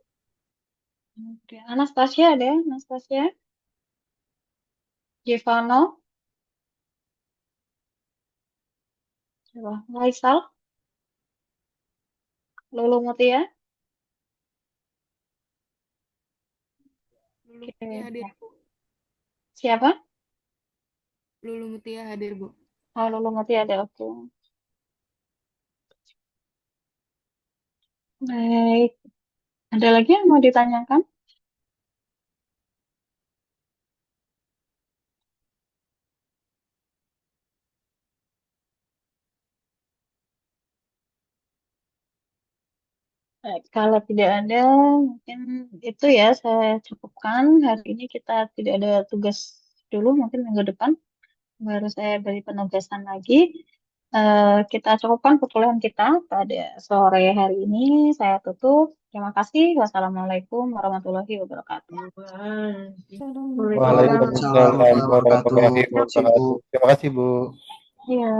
Anastasia ada, Anastasia, Jevano, Faisal, Lulu Mutia, Lulu Mutia hadir Bu. siapa? Lulu Mutia hadir Bu. Oh, Lulu Mutia ada, oke. Baik, ada lagi yang mau ditanyakan? Kalau tidak ada, mungkin itu ya saya cukupkan. Hari ini kita tidak ada tugas dulu, mungkin minggu depan baru saya beri penugasan lagi. Kita cukupkan perkuliahan kita pada sore hari ini. Saya tutup. Terima kasih. Wassalamualaikum warahmatullahi wabarakatuh. Waalaikumsalam warahmatullahi wabarakatuh. Terima kasih, Bu. Iya.